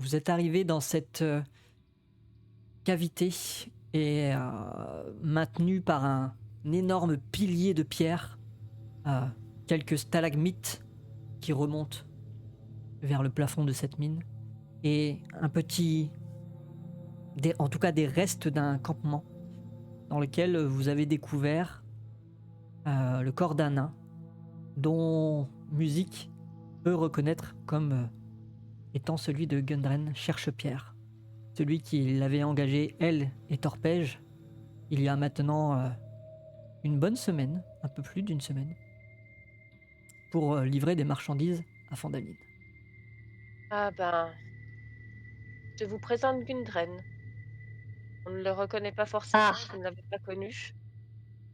vous êtes arrivé dans cette cavité et maintenue par un énorme pilier de pierre, euh, quelques stalagmites qui remontent vers le plafond de cette mine et un petit, en tout cas des restes d'un campement dans lequel vous avez découvert le corps d'un nain dont Musique peut reconnaître comme étant celui de Gundren Cherche-Pierre, celui qui l'avait engagé, elle et Torpège, il y a maintenant une bonne semaine, un peu plus d'une semaine, pour livrer des marchandises à Fandaline. Ah ben, je vous présente Gundren. On ne le reconnaît pas forcément, Ah, vous ne l'avez pas connu,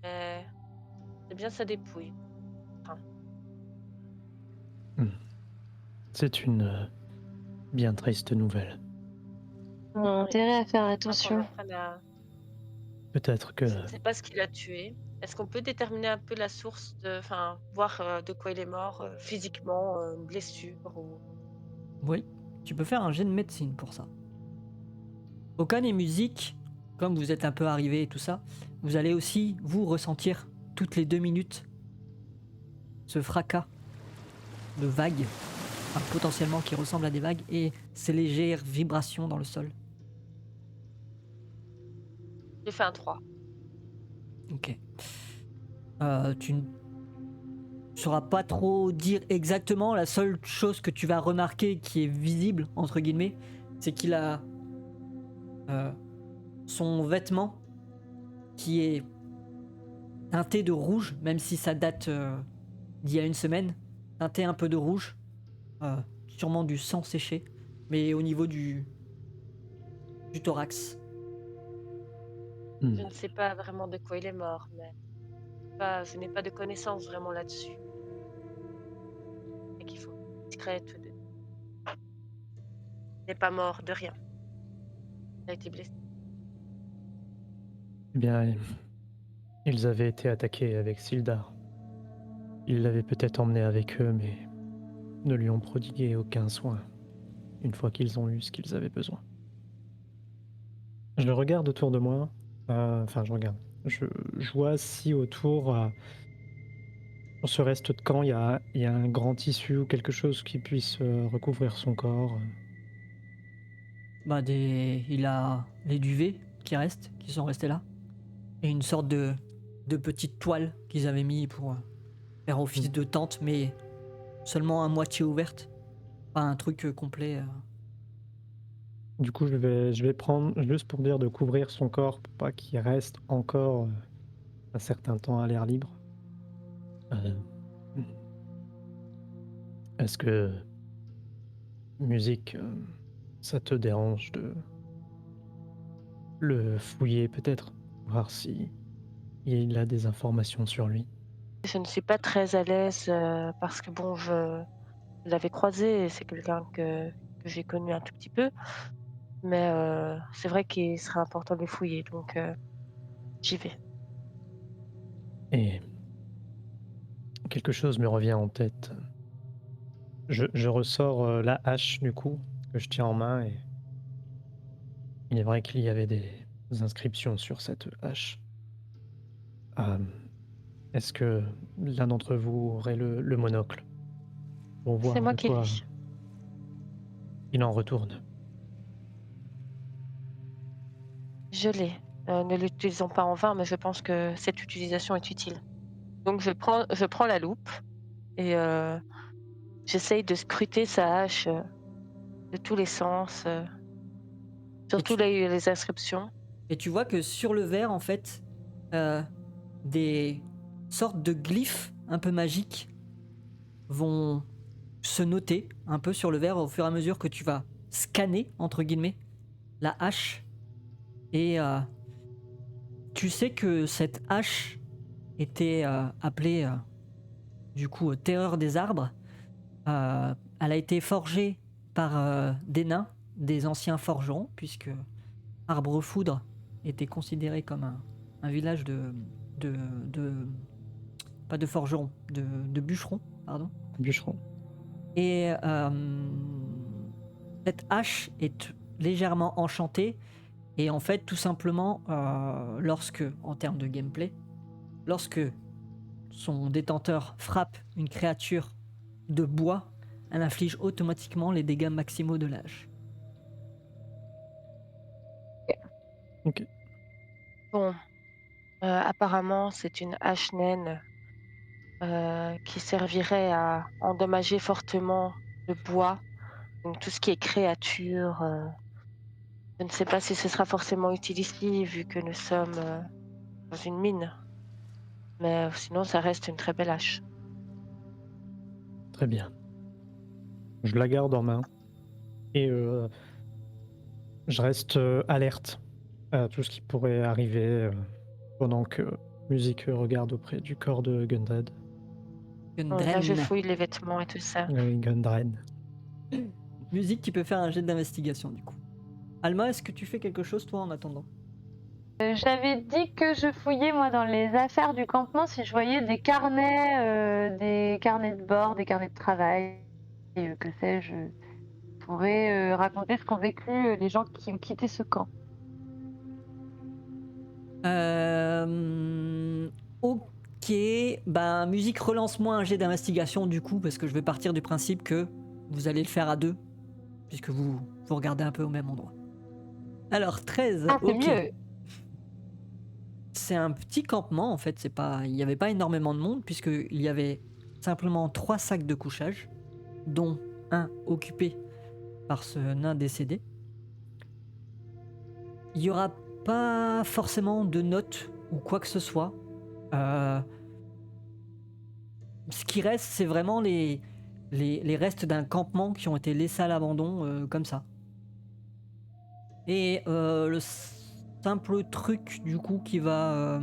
mais c'est bien sa dépouille. Enfin, Hmm. C'est une bien triste nouvelle. on a intérêt à faire il faudra qu'on attention. apprenne à... Peut-être que... Je ne sais pas ce qui l'a tué. Est-ce qu'on peut déterminer un peu la source de... Enfin, voir de quoi il est mort physiquement, une blessure ou... Oui, tu peux faire un jet de médecine pour ça. Okan et Musique, comme vous êtes un peu arrivés et tout ça, vous allez aussi, vous, ressentir toutes les 2 minutes ce fracas de vagues, enfin, potentiellement qui ressemble à des vagues, et ces légères vibrations dans le sol. J'ai fait un 3. Ok. Tu ne sauras pas trop dire exactement. La seule chose que tu vas remarquer qui est visible, entre guillemets, c'est qu'il a euh, son vêtement qui est teinté de rouge, même si ça date d'il y a une semaine, teinté un peu de rouge, euh, sûrement du sang séché, mais au niveau du thorax. Hmm. Je ne sais pas vraiment de quoi il est mort, mais je n'ai pas de connaissances vraiment là-dessus. Et qu'il faut être discrète. Il n'est pas mort de rien. Il a été blessé. Eh bien, ils avaient été attaqués avec Sildar. Ils l'avaient peut-être emmené avec eux, mais ne lui ont prodigué aucun soin une fois qu'ils ont eu ce qu'ils avaient besoin. Je regarde autour de moi. Enfin, je regarde. Je vois si autour, sur ce reste de camp, il y a un grand tissu ou quelque chose qui puisse recouvrir son corps. Bah il a les duvets qui restent, qui sont restés là, et une sorte de petite toile qu'ils avaient mis pour faire office de tente, mais seulement à moitié ouverte, pas un truc complet. Du coup, je vais prendre, juste pour dire, de couvrir son corps pour pas qu'il reste encore un certain temps à l'air libre. Euh, Est-ce que, musique, ça te dérange de le fouiller peut-être? Voir si il a des informations sur lui? Je ne suis pas très à l'aise parce que bon, je l'avais croisé et c'est quelqu'un que j'ai connu un tout petit peu. Mais c'est vrai qu'il serait important de les fouiller, donc j'y vais. Et quelque chose me revient en tête. Je ressors la hache du coup, que je tiens en main, et il est vrai qu'il y avait des inscriptions sur cette hache. Euh, Est-ce que l'un d'entre vous aurait le monocle pour C'est voir moi de qui quoi l'ai. il en retourne? Je l'ai. Ne l'utilisons pas en vain, mais je pense que cette utilisation est utile. Donc je prends la loupe et j'essaye de scruter sa hache, de tous les sens, Et surtout tu, les inscriptions. et tu vois que sur le verre, en fait, euh, des sortes de glyphes un peu magiques vont se noter un peu sur le verre au fur et à mesure que tu vas scanner, entre guillemets, la hache. Et tu sais que cette hache était appelée, du coup, Terreur des arbres. Elle a été forgée par des nains, des anciens forgerons, puisque Arbre-Foudre était considéré comme un village de, de- pas de forgerons, de bûcherons, pardon. Bûcheron. Et Cette hache est légèrement enchantée et en fait tout simplement lorsque, en termes de gameplay, lorsque son détenteur frappe une créature de bois, elle inflige automatiquement les dégâts maximaux de l'âge. Ok. Bon, apparemment, c'est une hache naine qui servirait à endommager fortement le bois, donc tout ce qui est créature. Je ne sais pas si ce sera forcément utile ici, vu que nous sommes dans une mine, mais sinon, ça reste une très belle hache. Très bien. Je la garde en main et je reste alerte à tout ce qui pourrait arriver pendant que Musique regarde auprès du corps de Gundred. Là, je Gundren. fouille les vêtements et tout ça. Oui, Gundren. Musique, tu peux faire un jet d'investigation du coup. Alma, est-ce que tu fais quelque chose toi en attendant? J'avais dit que je fouillais moi dans les affaires du campement si je voyais des carnets de bord, des carnets de travail, et, que sais-je, pourrais raconter ce qu'ont vécu les gens qui ont quitté ce camp. Ok, ben musique, relance-moi un jet d'investigation du coup, parce que je vais partir du principe que vous allez le faire à deux, puisque vous regardez un peu au même endroit. Alors 13, Ah, c'est ok. mieux. C'est un petit campement en fait, il n'y avait pas énormément de monde, puisqu'il y avait simplement 3 sacs de couchage, dont un occupé par ce nain décédé. Il n'y aura pas forcément de notes ou quoi que ce soit. Ce qui reste, c'est vraiment les restes d'un campement qui ont été laissés à l'abandon comme ça. Et le simple truc du coup qui va,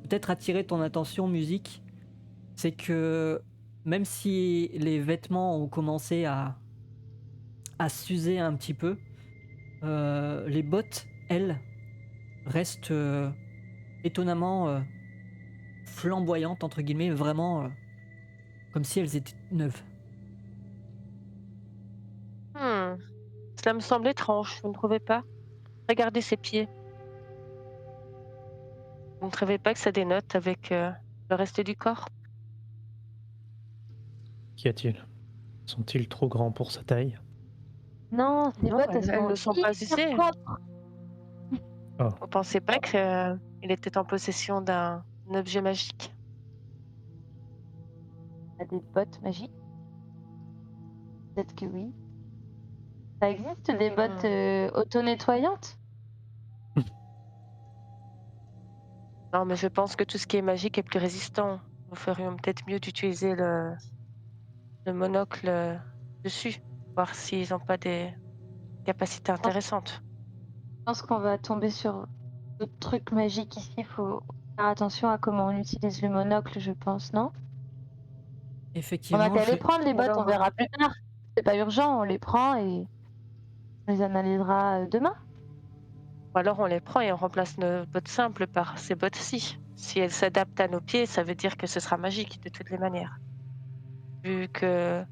peut-être attirer ton attention, musique, c'est que même si les vêtements ont commencé à s'user un petit peu, les bottes, elles, restent étonnamment flamboyantes, entre guillemets, vraiment comme si elles étaient neuves. Cela me semble étrange, vous ne trouvez pas? Regardez ses pieds. Vous ne trouvez pas que ça dénote avec le reste du corps? Qu'y a-t-il? Sont-ils trop grands pour sa taille? Non, ces Non, bottes, elles elles sont ne sont pas hyper usées. propres. Oh, Vous pensez pas qu'il était en possession d'un objet magique? T'as des bottes magiques? Peut-être que oui. Ça existe des bottes auto-nettoyantes? Non, mais je pense que tout ce qui est magique est plus résistant. Nous ferions peut-être mieux d'utiliser le monocle dessus, voir s'ils n'ont pas des capacités intéressantes. Je pense qu'on va tomber sur d'autres trucs magiques ici. Il faut faire attention à comment on utilise le monocle, je pense, non? On va Effectivement, qu'à les prendre, les bottes, on Alors, verra plus tard. C'est pas urgent, on les prend et on les analysera demain. ou alors on les prend et on remplace nos bottes simples par ces bottes-ci. Si elles s'adaptent à nos pieds, ça veut dire que ce sera magique de toutes les manières. Vu que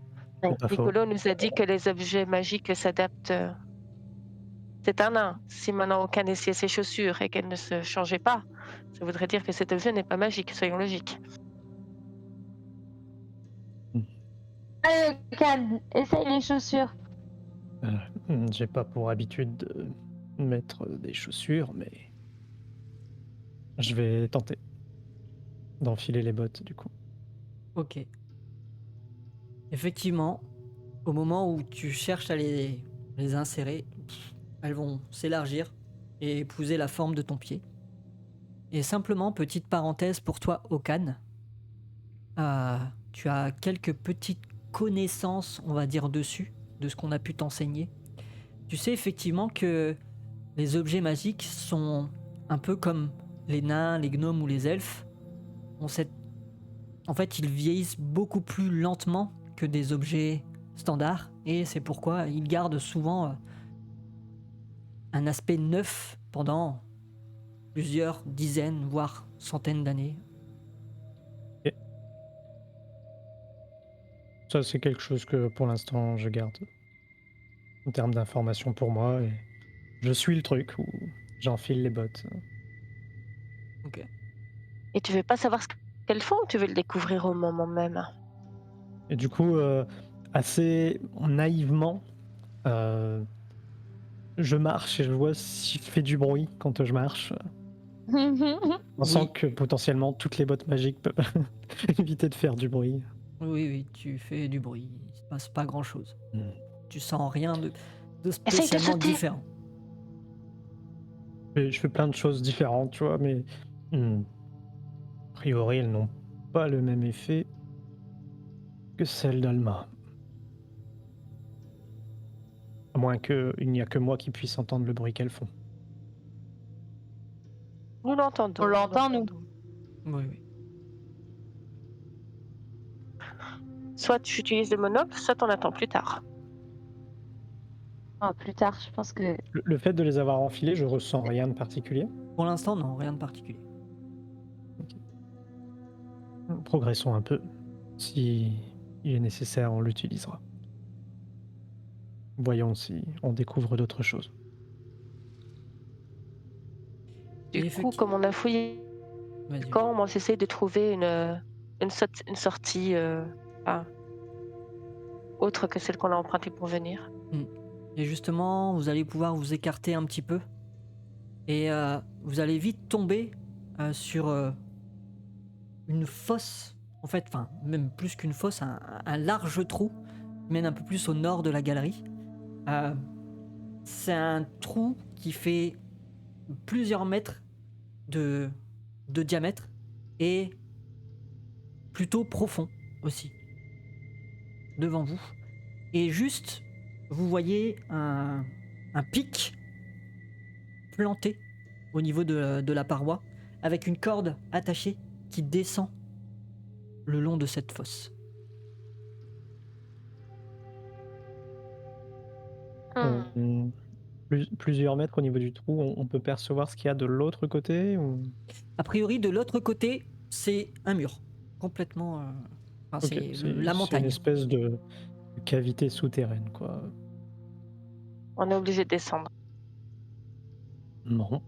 c'est pas faux. Niccolo nous a dit que les objets magiques s'adaptent. C'est un nain. Si maintenant aucun essayait ses chaussures et qu'elles ne se changeaient pas, ça voudrait dire que cet objet n'est pas magique, soyons logiques. Allez, calme, essaye les chaussures. J'ai pas pour habitude de mettre des chaussures, mais je vais tenter d'enfiler les bottes du coup. ok. Effectivement, au moment où tu cherches à les insérer, elles vont s'élargir et épouser la forme de ton pied. Et simplement, petite parenthèse pour toi, Okan, tu as quelques petites connaissances, on va dire, dessus, de ce qu'on a pu t'enseigner. Tu sais effectivement que les objets magiques sont un peu comme les nains, les gnomes ou les elfes. En fait, ils vieillissent beaucoup plus lentement que des objets standards, et c'est pourquoi ils gardent souvent un aspect neuf pendant plusieurs dizaines, voire centaines d'années. Ça, c'est quelque chose que pour l'instant je garde en termes d'informations pour moi et je suis le truc ou j'enfile les bottes. Ok. Et tu veux pas savoir ce qu'elles font ou tu veux le découvrir au moment même? Et du coup, assez naïvement, heu, je marche et je vois si je fais du bruit quand je marche, pensant Oui, que potentiellement toutes les bottes magiques peuvent éviter de faire du bruit. oui, oui, tu fais du bruit. Il se passe pas grand-chose. Mmh. Tu sens rien de Essaye de spécialement sauter! différent. Et je fais plein de choses différentes, tu vois? Mais, a priori, elles n'ont pas le même effet que celles d'Alma. À moins qu'il n'y a que moi qui puisse entendre le bruit qu'elles font. Nous On l'entendons, nous l'entend, nous. l'entendons. Oui, oui. Soit tu utilises le monocle, soit on attend plus tard. Ah, plus tard, je pense que. Le fait de les avoir enfilés, je ressens rien de particulier. Pour l'instant, non, rien de particulier. Progressons un peu. Si il est nécessaire, on l'utilisera. Voyons si on découvre d'autres choses. Et Du coup, comme on a fouillé le Vas-y, vas-y. camp, moi j'essaye de trouver une sortie enfin, autre que celle qu'on a empruntée pour venir. Et justement, vous allez pouvoir vous écarter un petit peu. Et vous allez vite tomber sur une fosse. En fait, enfin, même plus qu'une fosse, un large trou qui mène un peu plus au nord de la galerie. Euh, c'est un trou qui fait plusieurs mètres de, de diamètre et plutôt profond aussi, devant vous. Et juste, vous voyez un pic planté au niveau de la paroi, avec une corde attachée qui descend le long de cette fosse. Hmm. Plusieurs mètres au niveau du trou, on peut percevoir ce qu'il y a de l'autre côté ou... A priori, de l'autre côté, c'est un mur. Complètement. Enfin, Ok, c'est la c'est une montagne. espèce de cavité souterraine, quoi. On est obligé de descendre. Non.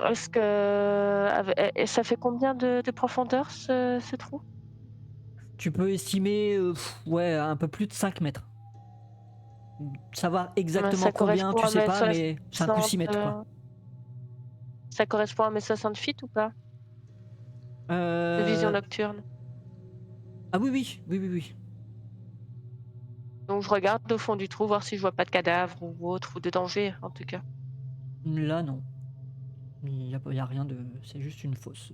Est-ce que et ça fait combien de profondeur ce trou? Tu peux estimer, ouais, un peu plus de 5 mètres. Savoir exactement Ça combien, correspond tu à sais mes pas, mais 5 ou 60, 6 mètres, quoi. ça correspond à mes 60 feet ou pas? De vision Euh... nocturne. Ah oui, oui, oui, oui, oui. Donc je regarde au fond du trou, voir si je vois pas de cadavre ou autre, ou de danger en tout cas. Là, non. Il y a rien de... C'est juste une fosse.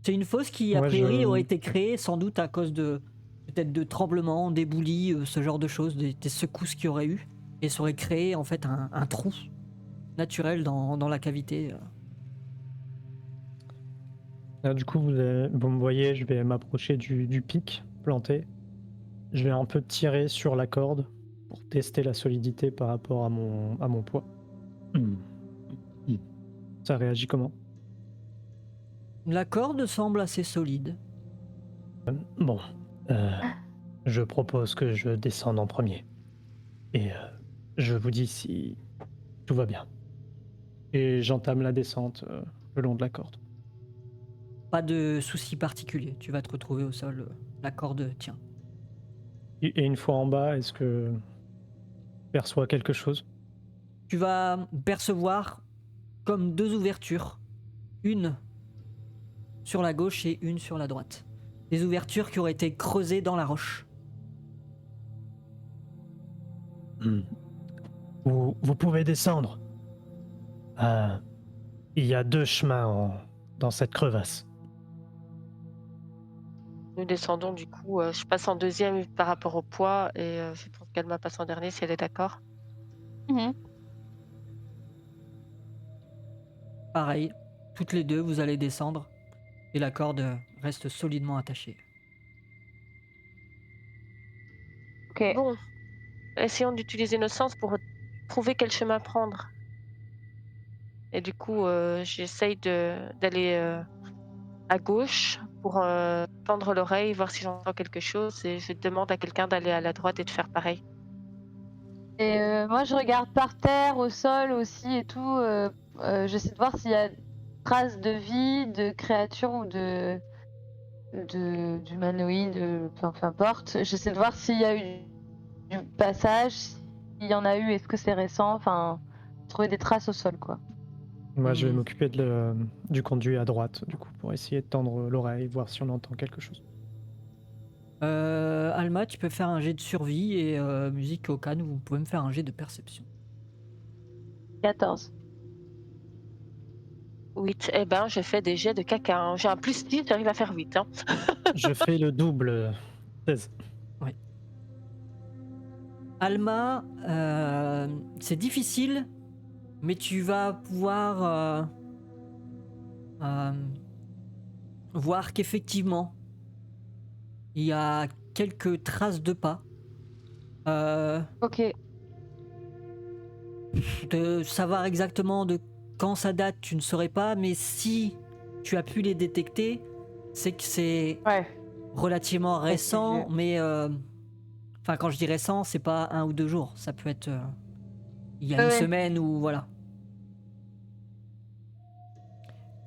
C'est une fosse qui, a Moi, priori, aurait je... été créée sans doute à cause de... Peut-être de tremblements, d'éboulis, ce genre de choses, des secousses qu'il y aurait eu. Et ça aurait créé, en fait, un trou naturel dans la cavité. Du coup, vous me voyez, je vais m'approcher du pic planté. Je vais un peu tirer sur la corde pour tester la solidité par rapport à mon poids. Hmm. Hmm. Ça réagit comment? La corde semble assez solide. Bon, euh, je propose que je descende en premier. Et je vous dis si tout va bien. Et j'entame la descente le long de la corde. Pas de souci particulier. Tu vas te retrouver au sol. La corde tient. Et une fois en bas, est-ce que je perçois quelque chose? Tu vas percevoir comme deux ouvertures. Une sur la gauche et une sur la droite. Des ouvertures qui auraient été creusées dans la roche. Hmm. Vous pouvez descendre. Il y a deux chemins dans cette crevasse. Nous descendons du coup, je passe en deuxième par rapport au poids et je pense qu'Alma passe en dernier si elle est d'accord. Mhm. Pareil, toutes les deux, vous allez descendre. Et la corde reste solidement attachée. Ok. Bon, essayons d'utiliser nos sens pour trouver quel chemin prendre. Et du coup, j'essaye d'aller à gauche pour tendre l'oreille, voir si j'entends quelque chose, et je demande à quelqu'un d'aller à la droite et de faire pareil. Et moi, je regarde par terre, au sol aussi et tout. J'essaie de voir s'il y a traces de vie, de créatures ou d'humanoïdes, peu importe. J'essaie de voir s'il y a eu du passage, s'il y en a eu, est-ce que c'est récent, enfin, trouver des traces au sol, quoi. Moi, je vais Hmm. m'occuper du conduit à droite, du coup, pour essayer de tendre l'oreille, voir si on entend quelque chose. Alma, tu peux faire un jet de survie et musique au Okan, vous pouvez me faire un jet de perception. 14. 8. Eh ben, je fais des jets de caca, hein. J'ai un +10, j'arrive à faire 8. Hein. Je fais le double, 16. Alma, c'est difficile, mais tu vas pouvoir euh, voir qu'effectivement, il y a quelques traces de pas. Ok. De savoir exactement de quand ça date, tu ne saurais pas, mais si tu as pu les détecter, c'est que c'est Ouais. relativement Ouais, c'est récent, vieux. mais enfin quand je dis récent, c'est pas 1 ou 2 jours, ça peut être il y a une Ouais. semaine ou voilà.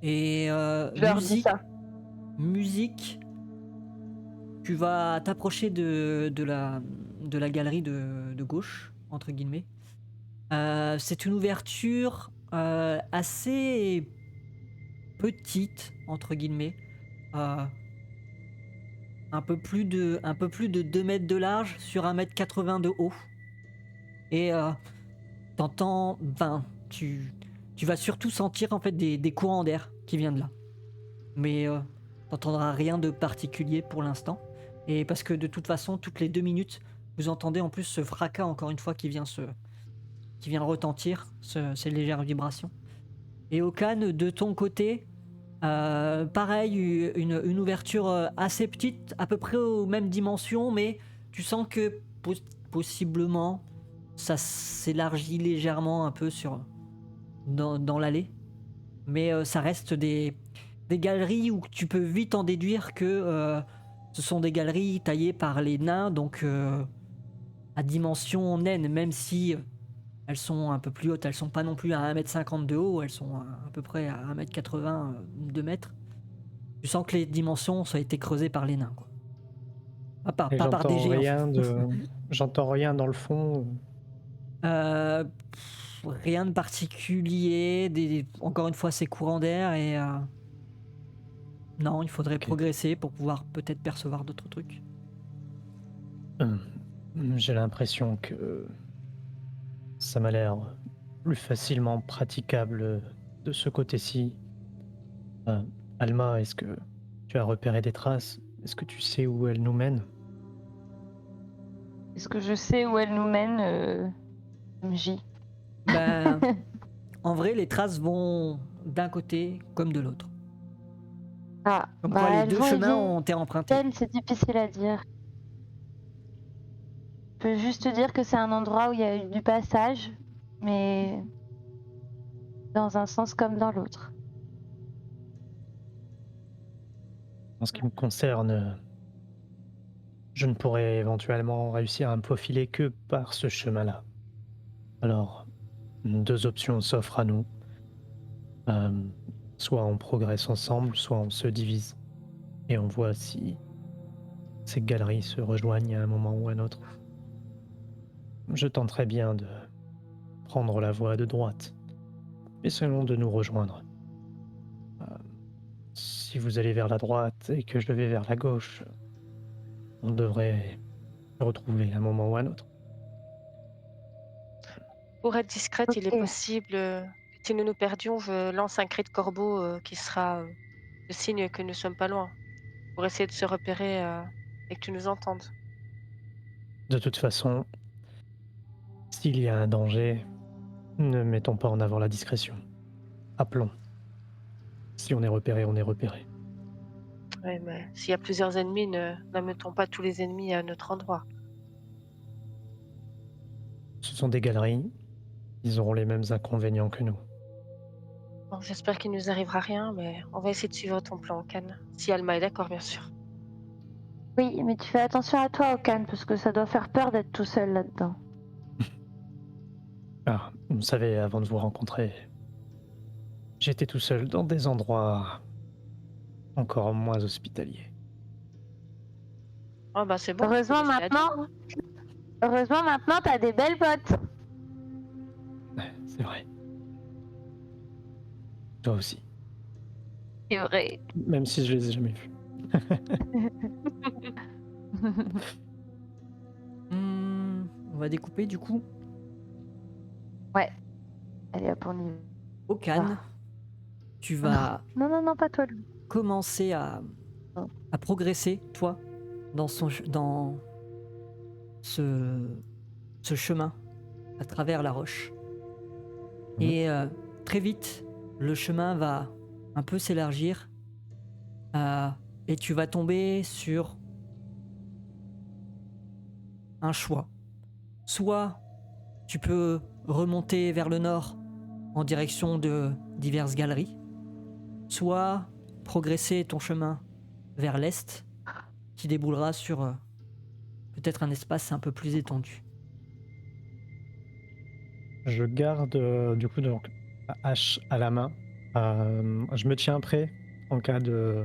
Et Je leur dis ça. musique, tu vas t'approcher de la galerie de gauche, entre guillemets. C'est une ouverture assez petite, entre guillemets. Euh, un peu plus de 2 mètres de large sur 1,80 m de haut. Et t'entends, ben, tu vas surtout sentir en fait des courants d'air qui viennent de là. Mais t'entendras rien de particulier pour l'instant. Et parce que de toute façon, toutes les 2 minutes, vous entendez en plus ce fracas encore une fois qui vient retentir, ces légères vibrations. Et Okan, de ton côté, pareil, une ouverture assez petite, à peu près aux mêmes dimensions, mais tu sens que possiblement ça s'élargit légèrement un peu dans l'allée. Mais ça reste des galeries où tu peux vite en déduire que ce sont des galeries taillées par les nains, donc à dimension naine, même si elles sont un peu plus hautes, elles sont pas non plus à 1,50 m de haut, elles sont à peu près à 1,80 m, 2 mètres. Tu sens que les dimensions ont été creusées par les nains, quoi. Et Pas par des géants. j'entends rien dans le fond. Rien de particulier, encore une fois c'est courant d'air et non, il faudrait Ok. progresser pour pouvoir peut-être percevoir d'autres trucs. J'ai l'impression que ça m'a l'air plus facilement praticable de ce côté-ci. Euh, Alma, est-ce que tu as repéré des traces? Est-ce que tu sais où elles nous mènent? Est-ce que je sais où elle nous mène, MJ? Ben, en vrai, les traces vont d'un côté comme de l'autre. Ah, Comme quoi bah les elles deux vont et chemins ont été empruntés. viennent, c'est difficile à dire. Je peux juste dire que c'est un endroit où il y a eu du passage, mais dans un sens comme dans l'autre. En ce qui me concerne, je ne pourrais éventuellement réussir à me faufiler que par ce chemin-là. Alors, 2 options s'offrent à nous. Euh, Soit on progresse ensemble, soit on se divise. Et on voit si ces galeries se rejoignent à un moment ou à un autre. Je tenterais bien de prendre la voie de droite. Essayons de nous rejoindre. Euh, Si vous allez vers la droite et que je vais vers la gauche, on devrait se retrouver à un moment ou à un autre. Pour être discrète, il est Ok. possible que si nous nous perdions, je lance un cri de corbeau qui sera le signe que nous sommes pas loin, pour essayer de se repérer et que tu nous entendes. De toute façon, s'il y a un danger, ne mettons pas en avant la discrétion. Appelons. Si on est repéré, on est repéré. Ouais, mais s'il y a plusieurs ennemis, ne mettons pas tous les ennemis à notre endroit. Ce sont des galeries, ils auront les mêmes inconvénients que nous. Bon, j'espère qu'il nous arrivera rien, mais on va essayer de suivre ton plan, Cannes. Si Alma est d'accord, bien sûr. Oui, mais tu fais attention à toi, Okan, parce que ça doit faire peur d'être tout seul là-dedans. Ah, vous savez, avant de vous rencontrer, j'étais tout seul dans des endroits encore moins hospitaliers. Oh bah c'est bon. Heureusement faut laisser la maintenant, dire, hein. heureusement maintenant, t'as des belles potes. Ouais, c'est vrai. Toi aussi. C'est vrai. Même si je les ai jamais vus. On va découper du coup. Allez hop, on y va. Okan, tu vas Non, pas toi, Lou. commencer à progresser, toi, dans ce chemin à travers la roche. Et très vite, le chemin va un peu s'élargir et tu vas tomber sur un choix. Soit tu peux remonter vers le nord en direction de diverses galeries, soit progresser ton chemin vers l'est qui déboulera sur peut-être un espace un peu plus étendu. Je garde du coup donc, la hache à la main. Je me tiens prêt en cas de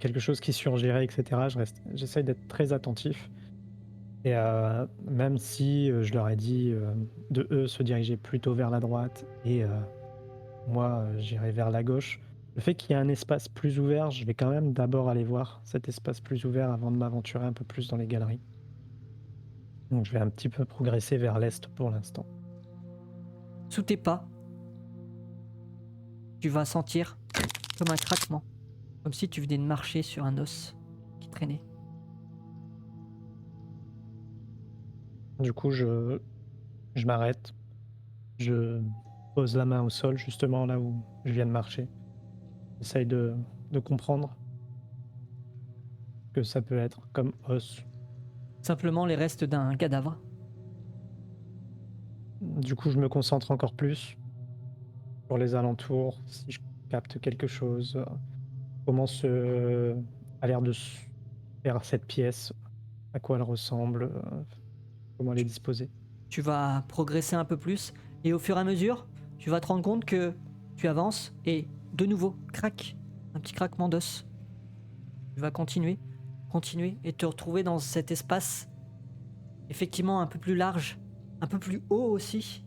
quelque chose qui surgirait, etc. J'essaye d'être très attentif. Et même si je leur ai dit de eux se diriger plutôt vers la droite et moi j'irai vers la gauche, le fait qu'il y ait un espace plus ouvert, je vais quand même d'abord aller voir cet espace plus ouvert avant de m'aventurer un peu plus dans les galeries. Donc je vais un petit peu progresser vers l'est pour l'instant. Sous tes pas, tu vas sentir comme un craquement, comme si tu venais de marcher sur un os qui traînait. Du coup, je m'arrête, je pose la main au sol, justement là où je viens de marcher. J'essaye de comprendre ce que ça peut être comme os. Simplement les restes d'un cadavre. Du coup, je me concentre encore plus sur les alentours, si je capte quelque chose, comment a l'air de se faire cette pièce, à quoi elle ressemble, comment elle est disposée. Tu vas progresser un peu plus et au fur et à mesure, tu vas te rendre compte que tu avances et de nouveau, crac, un petit craquement d'os. Tu vas continuer et te retrouver dans cet espace effectivement un peu plus large, un peu plus haut aussi.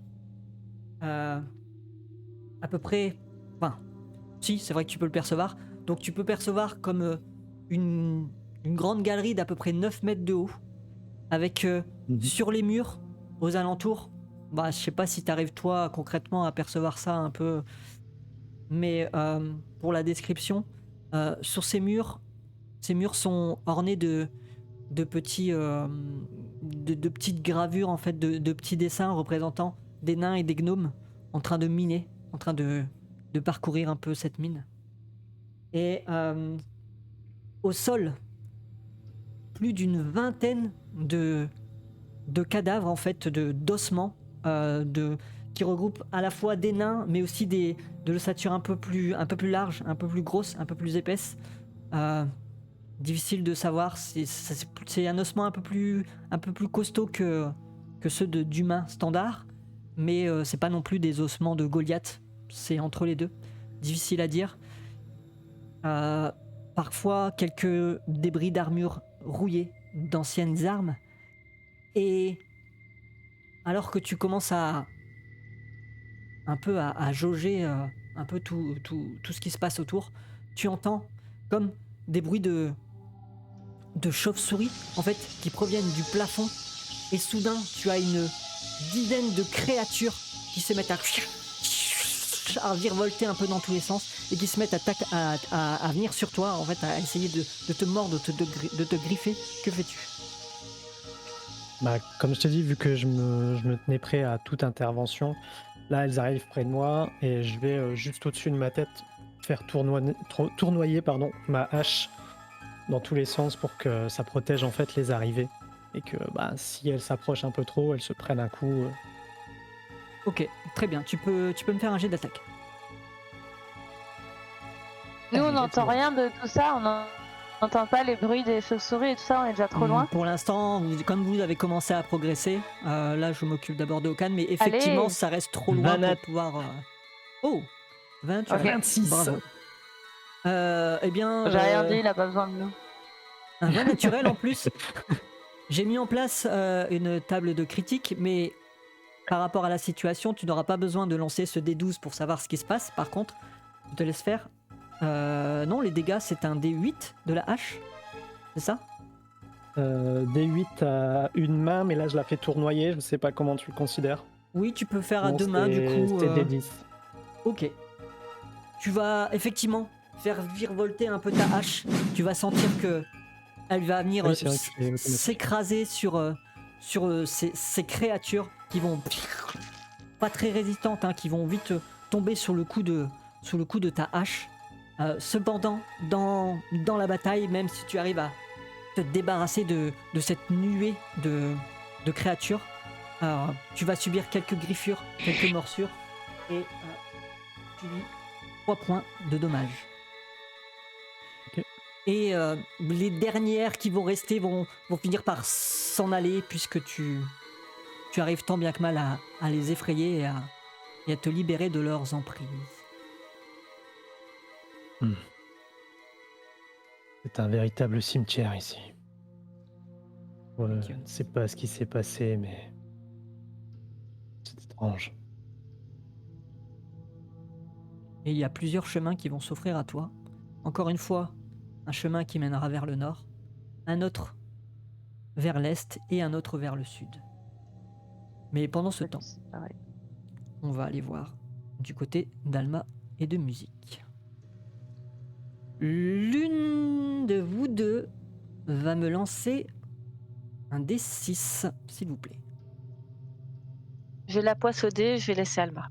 À peu près... Enfin, si, c'est vrai que tu peux le percevoir. Donc tu peux percevoir comme une grande galerie d'à peu près 9 mètres de haut, avec sur les murs, aux alentours, je sais pas si t'arrives toi concrètement à percevoir ça un peu, mais pour la description, sur ces murs sont ornés de petits, de petites gravures en fait, de petits dessins représentant des nains et des gnomes en train de miner, en train de parcourir un peu cette mine. Et au sol, plus d'une vingtaine de cadavres en fait, d'ossements, qui regroupent à la fois des nains, mais aussi de l'ossature un peu plus large, un peu plus grosse, un peu plus épaisse. Difficile de savoir, c'est un ossement un peu plus costaud que ceux d'humains standards, mais c'est pas non plus des ossements de Goliath, c'est entre les deux. Difficile à dire. Parfois quelques débris d'armure rouillées, d'anciennes armes. Et alors que tu commences à jauger un peu tout ce qui se passe autour, tu entends comme des bruits de chauves-souris en fait qui proviennent du plafond, et soudain tu as une dizaine de créatures qui se mettent à virevolter un peu dans tous les sens et qui se mettent à venir sur toi, en fait, à essayer de te mordre, de te griffer. Que fais-tu ? Comme je t'ai dit, vu que je me tenais prêt à toute intervention, là elles arrivent près de moi et je vais juste au-dessus de ma tête faire tournoyer ma hache dans tous les sens pour que ça protège en fait les arrivées et que si elles s'approchent un peu trop, elles se prennent un coup. Ok, très bien, tu peux me faire un jet d'attaque. Nous, on Allez, n'entend let's go. rien de tout ça. On n'entend pas les bruits des chauves-souris et tout ça. On est déjà trop loin. Pour l'instant, comme vous avez commencé à progresser, là je m'occupe d'abord de Okan, mais effectivement Allez. ça reste trop loin Vanat- pour pouvoir... Oh 28, Ok. 26. bravo. Eh bien... J'ai rien dit, il a pas besoin de nous. Un vin naturel en plus. J'ai mis en place une table de critique, mais par rapport à la situation, tu n'auras pas besoin de lancer ce D12 pour savoir ce qui se passe. Par contre, je te laisse faire. Non, les dégâts, c'est un D8 de la hache. C'est ça? D8 à une main, mais là je la fais tournoyer, je sais pas comment tu le considères. Oui, tu peux faire à Non, deux mains, du coup. C'était D10. Ok. Tu vas effectivement faire virevolter un peu ta hache. Tu vas sentir que elle va venir Oui, c'est vrai que c'est automatique. s'écraser sur ces créatures qui vont pas très résistantes, hein, qui vont vite tomber sur le coup de ta hache. Cependant, dans la bataille, même si tu arrives à te débarrasser de cette nuée de créatures, tu vas subir quelques griffures, quelques morsures et tu vis 3 points de dommages. Ok. Et les dernières qui vont rester vont finir par s'en aller puisque tu arrives tant bien que mal à les effrayer et à te libérer de leurs emprises. C'est un véritable cimetière ici. Ouais, Ok. je ne sais pas ce qui s'est passé, mais c'est étrange. Et il y a plusieurs chemins qui vont s'offrir à toi. Encore une fois, un chemin qui mènera vers le nord, un autre vers l'est et un autre vers le sud. Mais pendant ce temps, C'est pareil. on va aller voir du côté d'Alma et de musique. L'une de vous deux va me lancer un D6, s'il vous plaît. Je vais la poissonner, je vais laisser Alma.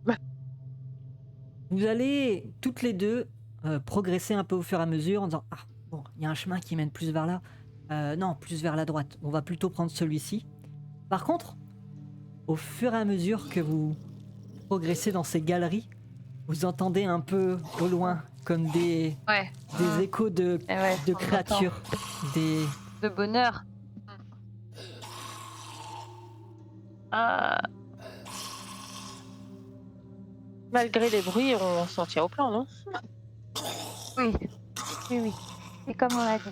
Vous allez toutes les deux progresser un peu au fur et à mesure en disant « Ah, bon, il y a un chemin qui mène plus vers là. Non, plus vers la droite. On va plutôt prendre celui-ci. » Par contre, au fur et à mesure que vous progressez dans ces galeries, vous entendez un peu au loin comme des Ouais. échos de Eh ouais, on créatures, des... entend. De bonheur. Malgré les bruits, on s'en tient au plan, non? Oui. Oui. C'est comme on l'a dit.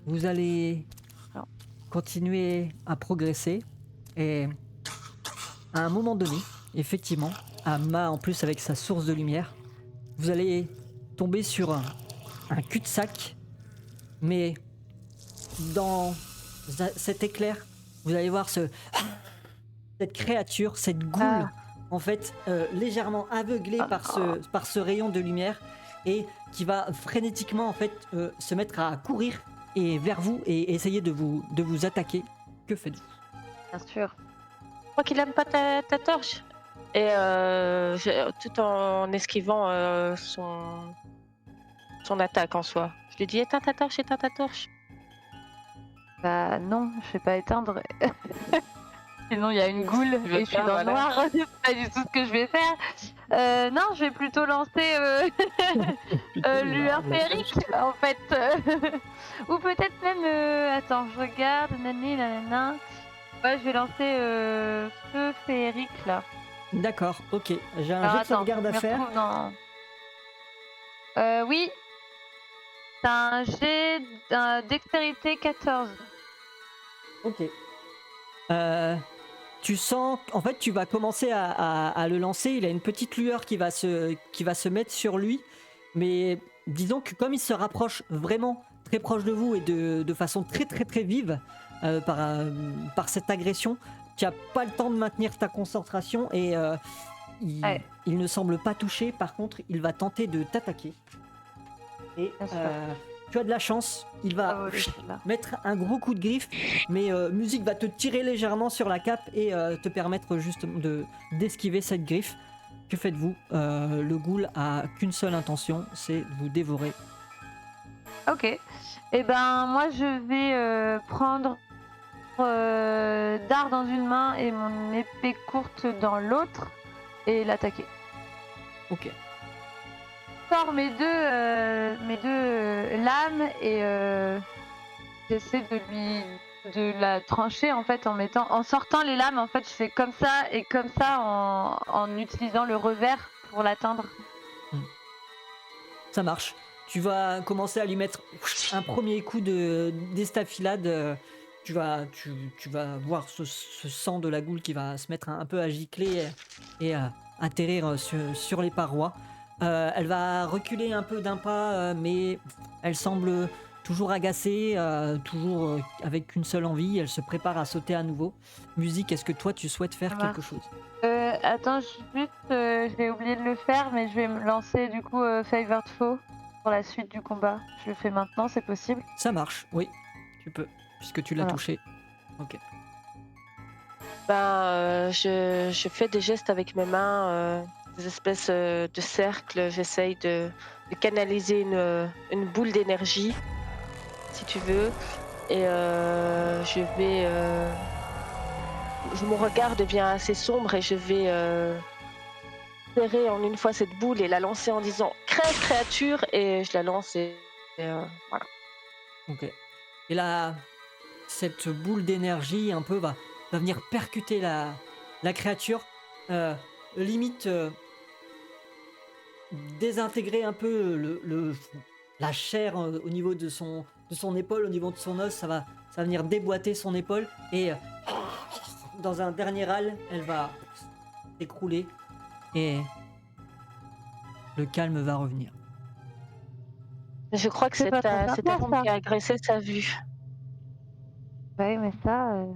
Vous allez continuer à progresser et à un moment donné, effectivement, Amma en plus avec sa source de lumière, vous allez tomber sur un cul-de-sac, mais dans cet éclair, vous allez voir cette créature, cette goule, en fait, légèrement aveuglée par ce rayon de lumière et qui va frénétiquement en fait se mettre à courir et vers vous et essayer de vous attaquer. Que faites-vous? Bien sûr. Je crois qu'il aime pas ta torche. Et tout en esquivant son attaque en soi. Je lui dis éteins ta torche, éteins ta torche. Bah non, je vais pas éteindre. Sinon il y a une goule Je veux et je suis pas, dans le voilà. noir. C'est pas du tout ce que je vais faire. Non, je vais plutôt lancer lueur féerique en fait. Ou peut-être même... Attends, je regarde. Nanana. Ouais, je vais lancer feu féerique là. D'accord, ok. J'ai un Alors, jet de attends, sauvegarde je à me faire. retrouve dans- oui. C'est un jet dextérité 14. Ok. Tu sens, en fait, tu vas commencer à le lancer. Il a une petite lueur qui va se mettre sur lui, mais disons que comme il se rapproche vraiment très proche de vous et de façon très très très vive par cette agression, tu n'as pas le temps de maintenir ta concentration et Ouais. il ne semble pas toucher. Par contre, il va tenter de t'attaquer. Et Bien sûr. tu as de la chance. Il va Ah, ouais, là. mettre un gros coup de griffe, mais Musique va te tirer légèrement sur la cape et te permettre juste d'esquiver cette griffe. Que faites-vous? Le ghoul a qu'une seule intention, c'est de vous dévorer. Ok. Et ben moi je vais prendre dard dans une main et mon épée courte dans l'autre et l'attaquer. Ok. sors mes deux lames et j'essaie de la trancher en fait en sortant les lames en fait je fais comme ça et comme ça en utilisant le revers pour l'atteindre. Ça marche. Tu vas commencer à lui mettre un premier coup d'estafilade. Tu vas voir ce sang de la goule qui va se mettre un peu à gicler et à atterrir sur les parois. Elle va reculer un peu d'un pas, mais elle semble toujours agacée, toujours avec une seule envie. Elle se prépare à sauter à nouveau. Musique, est-ce que toi tu souhaites faire Ça quelque marche. chose? Attends, je vais oublier de le faire, mais je vais me lancer du coup Favored Foe pour la suite du combat. Je le fais maintenant, c'est possible? Ça marche, oui, tu peux, puisque tu l'as Voilà. touché. Ok. Je fais des gestes avec mes mains, des espèces de cercles. J'essaye de canaliser une boule d'énergie, si tu veux. Et mon regard devient assez sombre et je vais serrer en une fois cette boule et la lancer en disant « Crève, créature !» et je la lance et voilà. Ok. Et là, cette boule d'énergie un peu va venir percuter la créature, limite désintégrer un peu la chair au niveau de son épaule, au niveau de son os, ça va venir déboîter son épaule et dans un dernier râle, elle va s'écrouler et le calme va revenir. Je crois que C'est c'est pas très cette sympa, arme ça. qui a agressé sa vue. Ouais, mais ça,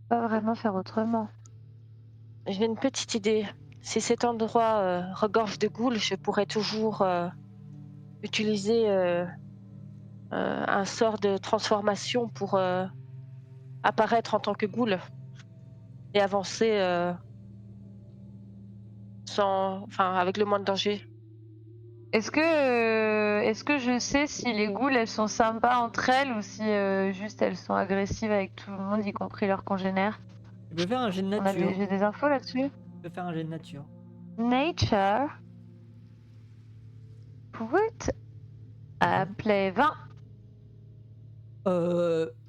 pas vraiment faire autrement. J'ai une petite idée. Si cet endroit regorge de goules, je pourrais toujours utiliser un sort de transformation pour apparaître en tant que goule et avancer avec le moins de danger. Est-ce que je sais si les ghouls elles sont sympas entre elles ou si juste elles sont agressives avec tout le monde, y compris leurs congénères? Tu peux faire un jet de nature. J'ai des infos là-dessus? Tu peux faire un jet de nature. Nature. Put à play 20.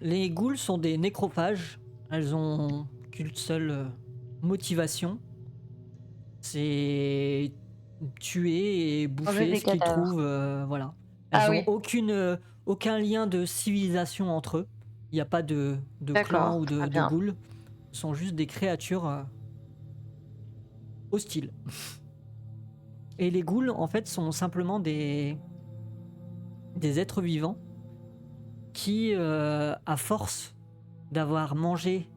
Les ghouls sont des nécrophages. Elles ont qu'une seule motivation. C'est tuer et Manger bouffer des ce qu'ils cadavres. trouvent. Voilà. Elles Ah ont oui. aucun lien de civilisation entre eux. Il n'y a pas de clan D'accord, ou très de bien. ghouls. Ce sont juste des créatures hostiles. Et les ghouls, en fait, sont simplement des êtres vivants qui, à force d'avoir mangé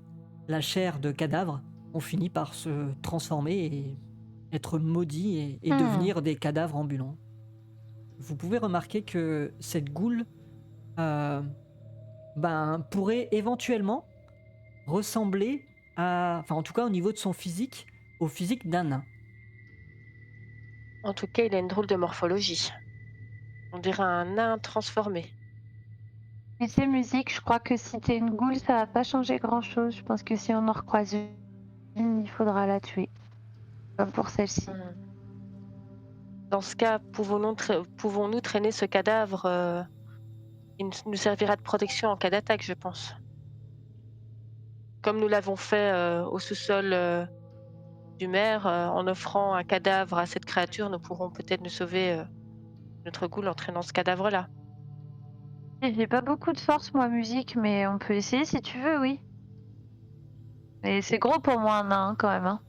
la chair de cadavres, ont fini par se transformer et être maudits et devenir des cadavres ambulants. Vous pouvez remarquer que cette goule pourrait éventuellement ressembler enfin en tout cas au niveau de son physique, au physique d'un nain. En tout cas, il a une drôle de morphologie. On dirait un nain transformé. Tu sais, musique, je crois que si t'es une goule, ça va pas changer grand-chose. Je pense que si on en recroise une, il faudra la tuer. Comme pour celle-ci. Dans ce cas, pouvons-nous traîner ce cadavre il nous servira de protection en cas d'attaque, je pense. Comme nous l'avons fait au sous-sol du maire, en offrant un cadavre à cette créature, nous pourrons peut-être nous sauver notre goule en traînant ce cadavre-là. J'ai pas beaucoup de force, moi, musique, mais on peut essayer si tu veux, oui. Mais c'est gros pour moi, un nain, quand même. Hein.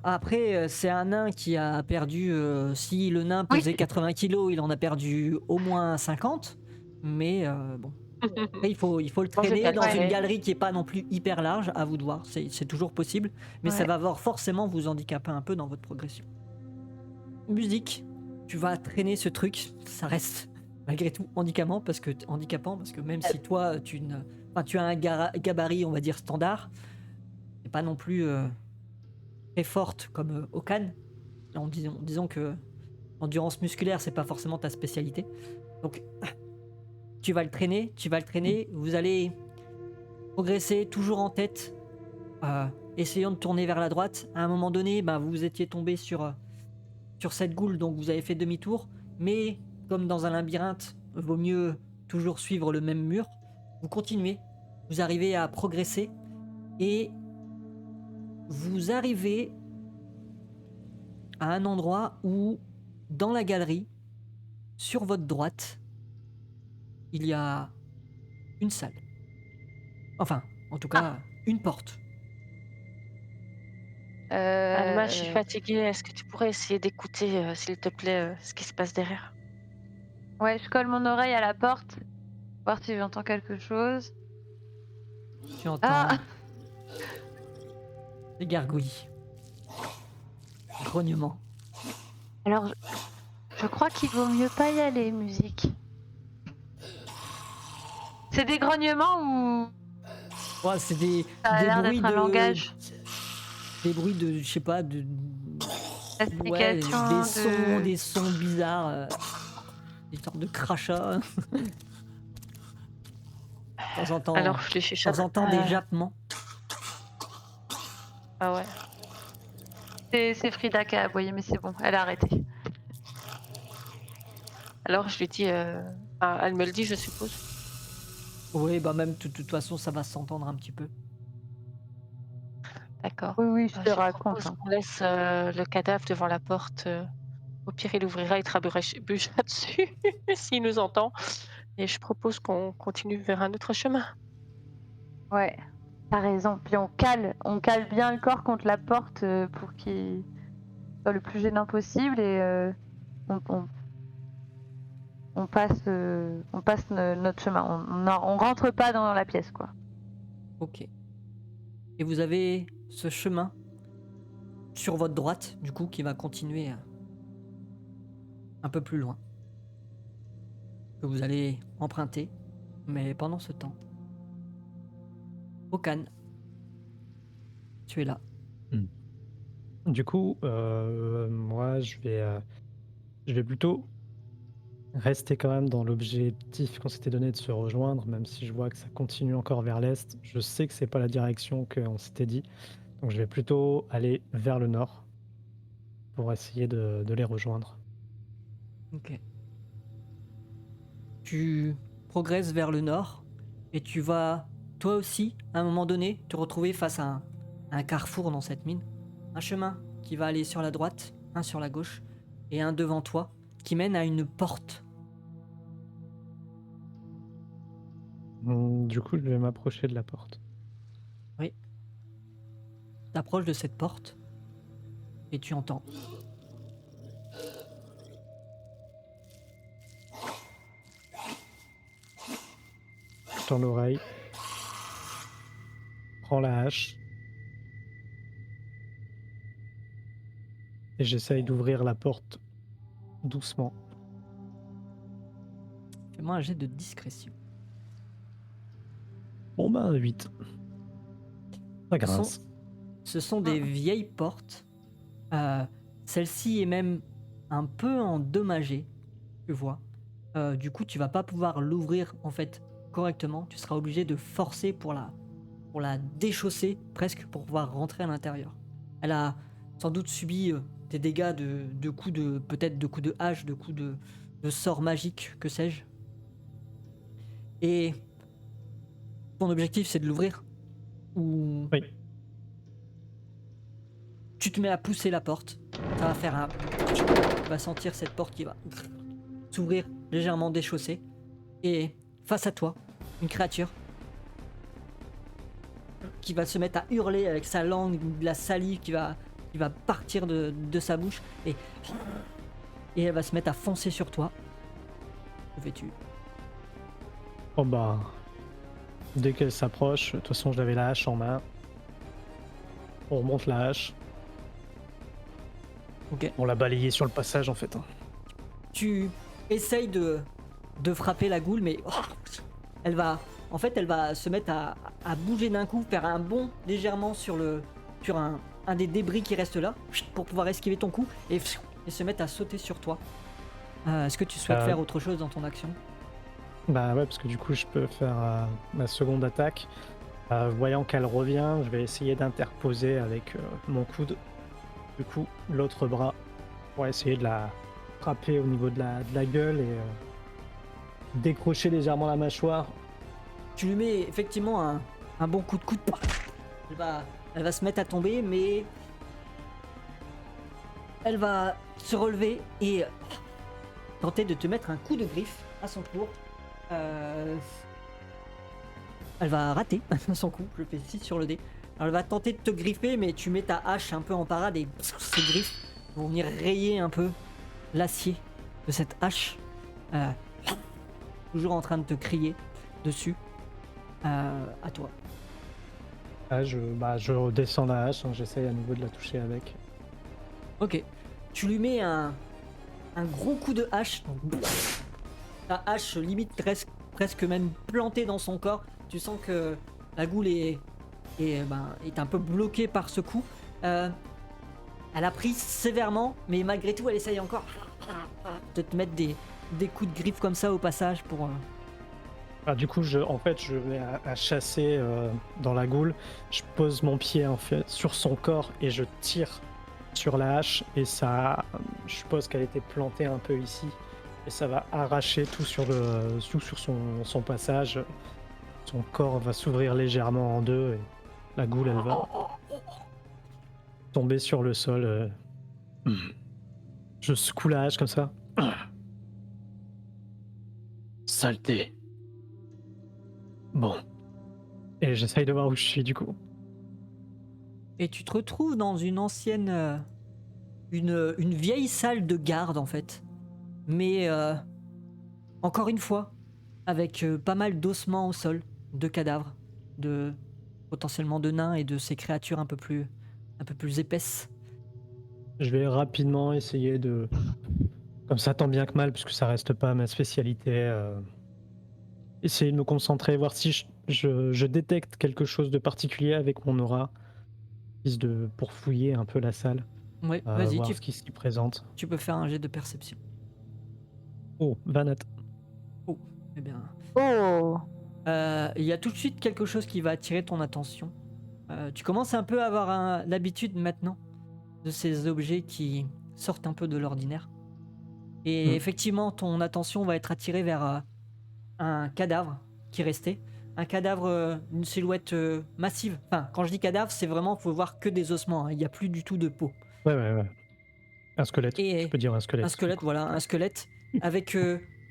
Après, c'est un nain qui a perdu, si le nain Oui. pesait 80 kilos, il en a perdu au moins 50. Mais bon. Après, il faut le traîner dans une galerie qui est pas non plus hyper large, à vous de voir, c'est toujours possible, mais ça va forcément vous handicaper un peu dans votre progression. Musique, tu vas traîner ce truc, ça reste malgré tout handicapant parce que même si toi tu as un gabarit on va dire standard, c'est pas non plus très forte comme Okan. Disons que endurance musculaire c'est pas forcément ta spécialité, donc tu vas le traîner, vous allez progresser toujours en tête, essayant de tourner vers la droite. À un moment donné, vous étiez tombé sur sur cette goule, donc vous avez fait demi-tour, mais comme dans un labyrinthe, vaut mieux toujours suivre le même mur. Vous continuez, vous arrivez à progresser et vous arrivez à un endroit où, dans la galerie, sur votre droite, il y a une salle. Enfin, en tout cas, une porte. Alma, je suis fatiguée. Est-ce que tu pourrais essayer d'écouter, s'il te plaît, ce qui se passe derrière? Ouais, je colle mon oreille à la porte, voir si j'entends quelque chose. Tu entends Ah des gargouilles, des grognements. Alors, je crois qu'il vaut mieux pas y aller, musique. C'est des grognements ou Ouais, c'est des ça a l'air bruits d'être un de langage? des bruits de, je sais pas, de ouais, Mastication, des sons bizarres, des sortes de crachats. De temps en temps, Alors, je lui de chuchote. temps en temps des jappements. Ah ouais. C'est Frida qui a aboyé, mais c'est bon, elle a arrêté. Alors, je lui dis, elle me le dit, je suppose. Oui, bah même de toute façon, ça va s'entendre un petit peu. D'accord. Oui, je te Je raconte. propose qu'on laisse le cadavre devant la porte. Au pire, il ouvrira, il trébuchera dessus s'il nous entend. Et je propose qu'on continue vers un autre chemin. Ouais, t'as raison. Puis on cale bien le corps contre la porte pour qu'il soit le plus gênant possible et on passe notre chemin. On rentre pas dans la pièce, quoi. Ok. Et vous avez ce chemin sur votre droite, du coup, qui va continuer un peu plus loin. Que vous allez emprunter. Mais pendant ce temps, Okan, tu es là. Du coup, moi, je vais plutôt rester quand même dans l'objectif qu'on s'était donné de se rejoindre, même si je vois que ça continue encore vers l'est. Je sais que c'est pas la direction qu'on s'était dit, donc je vais plutôt aller vers le nord pour essayer de les rejoindre. Ok. Tu progresses vers le nord et tu vas, toi aussi, à un moment donné, te retrouver face à un carrefour dans cette mine. Un chemin qui va aller sur la droite, un sur la gauche, et un devant toi qui mène à une porte. Du coup, je vais m'approcher de la porte. Oui. T'approches de cette porte et tu entends. Je tends l'oreille, prends la hache et j'essaye d'ouvrir la porte doucement. Fais-moi un jet de discrétion. Bon ben 8. Ça grince. Ce sont des vieilles portes. Celle-ci est même un peu endommagée, tu vois. Du coup, tu vas pas pouvoir l'ouvrir en fait correctement. Tu seras obligé de forcer pour la déchausser presque pour pouvoir rentrer à l'intérieur. Elle a sans doute subi des dégâts de coups de peut-être de coups de hache, de coups de sorts magiques, que sais-je. Et ton objectif, c'est de l'ouvrir ou Oui. tu te mets à pousser la porte. Ça va faire un... Tu vas sentir cette porte qui va s'ouvrir légèrement déchaussée. Et face à toi, une créature qui va se mettre à hurler avec sa langue, de la salive qui va partir de sa bouche. Et elle va se mettre à foncer sur toi. Que fais-tu ? Oh bah, dès qu'elle s'approche, de toute façon j'avais la hache en main. On remonte la hache. Ok. On l'a balayée sur le passage en fait. Tu essayes de frapper la goule, mais elle va se mettre à bouger d'un coup, faire un bond légèrement sur un des débris qui reste là, pour pouvoir esquiver ton coup, et se mettre à sauter sur toi. Est-ce que tu souhaites faire autre chose dans ton action ? Bah ouais, parce que du coup je peux faire ma seconde attaque. Voyant qu'elle revient, je vais essayer d'interposer avec mon coude. Du coup, l'autre bras pour essayer de la frapper au niveau de la gueule et décrocher légèrement la mâchoire. Tu lui mets effectivement un bon coup de coude. Elle va se mettre à tomber, mais elle va se relever et tenter de te mettre un coup de griffe à son tour. Elle va rater son coup, je fais 6 sur le dé. Alors, elle va tenter de te griffer, mais tu mets ta hache un peu en parade et ces griffes vont venir rayer un peu l'acier de cette hache. Toujours en train de te crier dessus. À toi. Je redescends la hache, hein, j'essaye à nouveau de la toucher avec. Ok. Tu lui mets un gros coup de hache. Donc, ta hache limite presque même plantée dans son corps. Tu sens que la goule est un peu bloquée par ce coup. Elle a pris sévèrement, mais malgré tout, elle essaye encore de te mettre des coups de griffe comme ça au passage pour. Du coup, je vais à chasser dans la goule. Je pose mon pied en fait sur son corps et je tire sur la hache. Et ça, je suppose qu'elle était plantée un peu ici. Et ça va arracher tout sur son passage. Son corps va s'ouvrir légèrement en deux et la goule, elle va tomber sur le sol. Je secoue la hache comme ça. Saleté. Bon. Et j'essaye de voir où je suis du coup. Et tu te retrouves dans une ancienne. Une vieille salle de garde en fait. Mais encore une fois, avec pas mal d'ossements au sol, de cadavres, potentiellement de nains et de ces créatures un peu plus épaisses. Je vais rapidement essayer de, comme ça tant bien que mal, puisque ça reste pas ma spécialité, essayer de me concentrer, voir si je détecte quelque chose de particulier avec mon aura, pour fouiller un peu la salle, Ouais, vas-y, voir ce qui s'y présente. tu peux faire un jet de perception. Oh, 20. Oh, eh bien. Oh! Il y a tout de suite quelque chose qui va attirer ton attention. Tu commences un peu à avoir l'habitude maintenant de ces objets qui sortent un peu de l'ordinaire. Et effectivement, ton attention va être attirée vers un cadavre qui restait. Un cadavre, une silhouette massive. Enfin, quand je dis cadavre, c'est vraiment, faut voir que des ossements, hein. Il n'y a plus du tout de peau. Ouais. Un squelette, Et je peux dire un squelette. un squelette, voilà, un squelette avec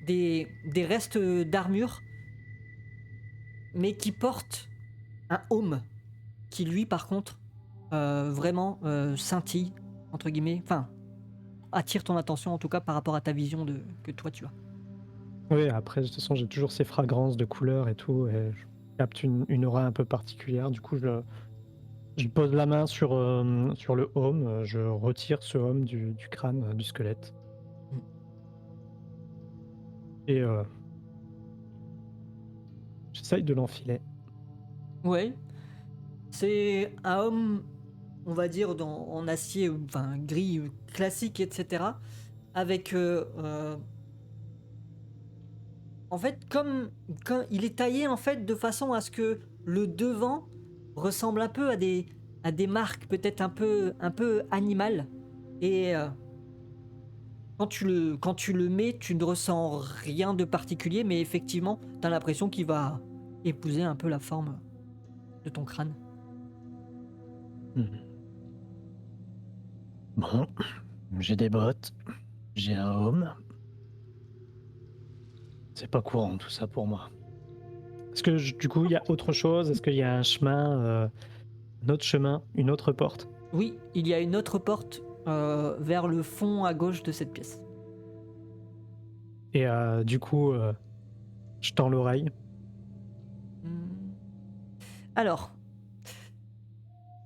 des restes d'armure, mais qui porte un aume qui lui par contre vraiment scintille entre guillemets, enfin attire ton attention en tout cas par rapport à ta vision que toi tu as. Oui, après de toute façon j'ai toujours ces fragrances de couleurs et tout, et je capte une aura un peu particulière. Du coup je pose la main sur le aume, je retire ce aume du crâne du squelette. Et j'essaye de l'enfiler. Ouais, c'est un homme, on va dire en acier, enfin gris classique, etc. Avec en fait comme quand il est taillé en fait de façon à ce que le devant ressemble un peu à des marques peut-être un peu animales. Et quand tu le mets, tu ne ressens rien de particulier, mais effectivement, t'as l'impression qu'il va épouser un peu la forme de ton crâne. Bon, j'ai des bottes, j'ai un aume. C'est pas courant tout ça pour moi. Est-ce que du coup il y a autre chose? Est-ce qu'il y a un chemin, un autre chemin, une autre porte? Oui, il y a une autre porte vers le fond à gauche de cette pièce. Et du coup, je tends l'oreille. Alors,